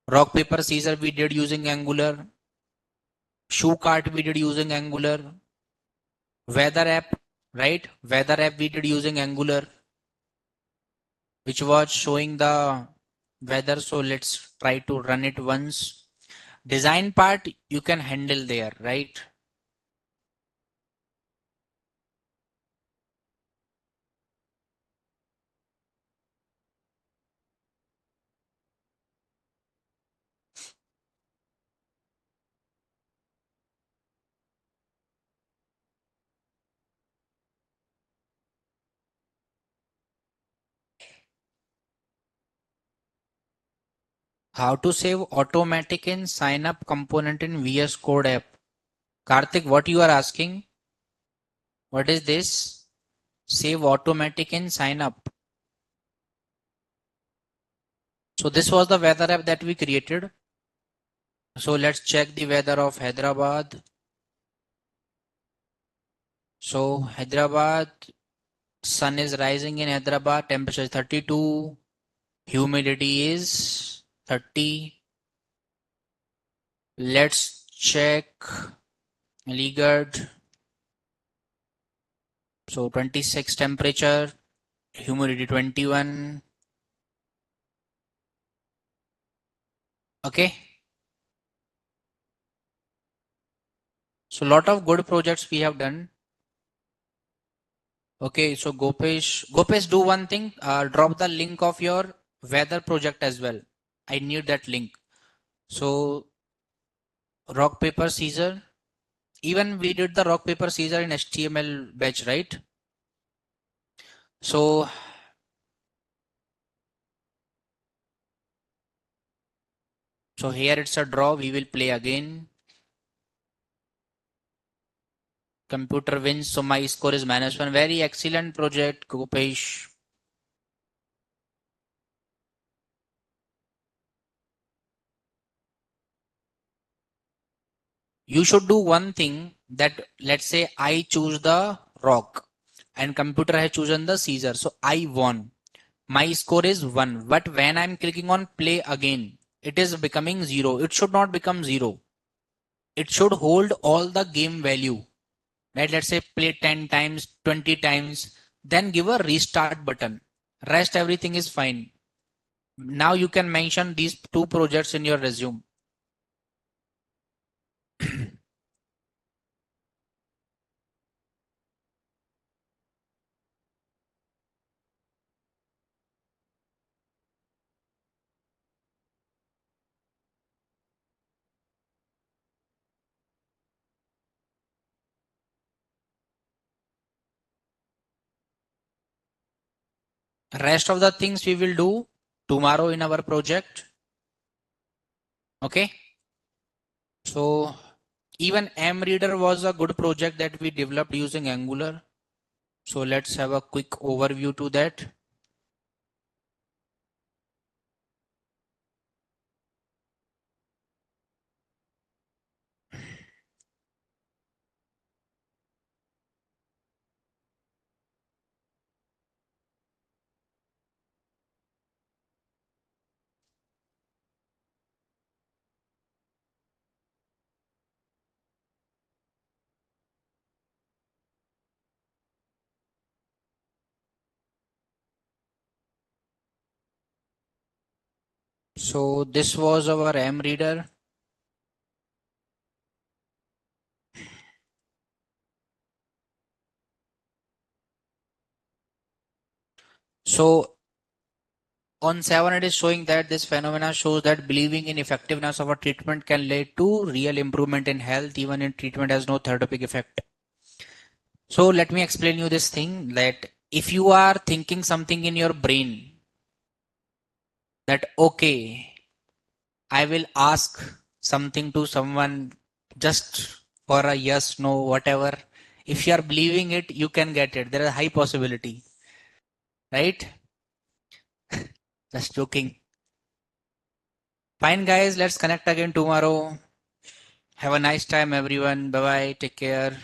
Rock, paper, scissors we did using Angular. Shoe cart we did using Angular. Weather app, right? Weather app we did using Angular, which was showing the weather. So let's try to run it once. Design part you can handle there, right? How to save automatic in sign up component in VS Code app? Karthik, what you are asking? What is this? Save automatic in sign up. So this was the weather app that we created. So let's check the weather of Hyderabad. So Hyderabad, sun is rising in Hyderabad, temperature is 32, humidity is 30. Let's check Aligarh. So 26 temperature, humidity 21. Okay. So lot of good projects we have done. Okay, so Gopesh, do one thing. Drop the link of your weather project as well. I need that link. So rock, paper, scissors. Even we did the rock, paper, scissors in HTML batch, right? So here it's a draw. We will play again. Computer wins. So my score is -1. Very excellent project, Gopesh. You should do one thing that, let's say I choose the rock and computer has chosen the scissor. So I won. My score is 1. But when I'm clicking on play again, it is becoming 0. It should not become 0. It should hold all the game value. Right? Let's say play 10 times, 20 times, then give a restart button. Rest everything is fine. Now you can mention these two projects in your resume. Rest of the things we will do tomorrow in our project. Okay. So even MReader was a good project that we developed using Angular. So let's have a quick overview to that. So this was our M reader. So on 7, it is showing that this phenomena shows that believing in effectiveness of a treatment can lead to real improvement in health, even if treatment has no therapeutic effect. So let me explain you this thing, that if you are thinking something in your brain that, okay, I will ask something to someone just for a yes, no, whatever. If you are believing it, you can get it. There is a high possibility, right? Just joking. Fine, guys, let's connect again tomorrow. Have a nice time, everyone. Bye bye. Take care.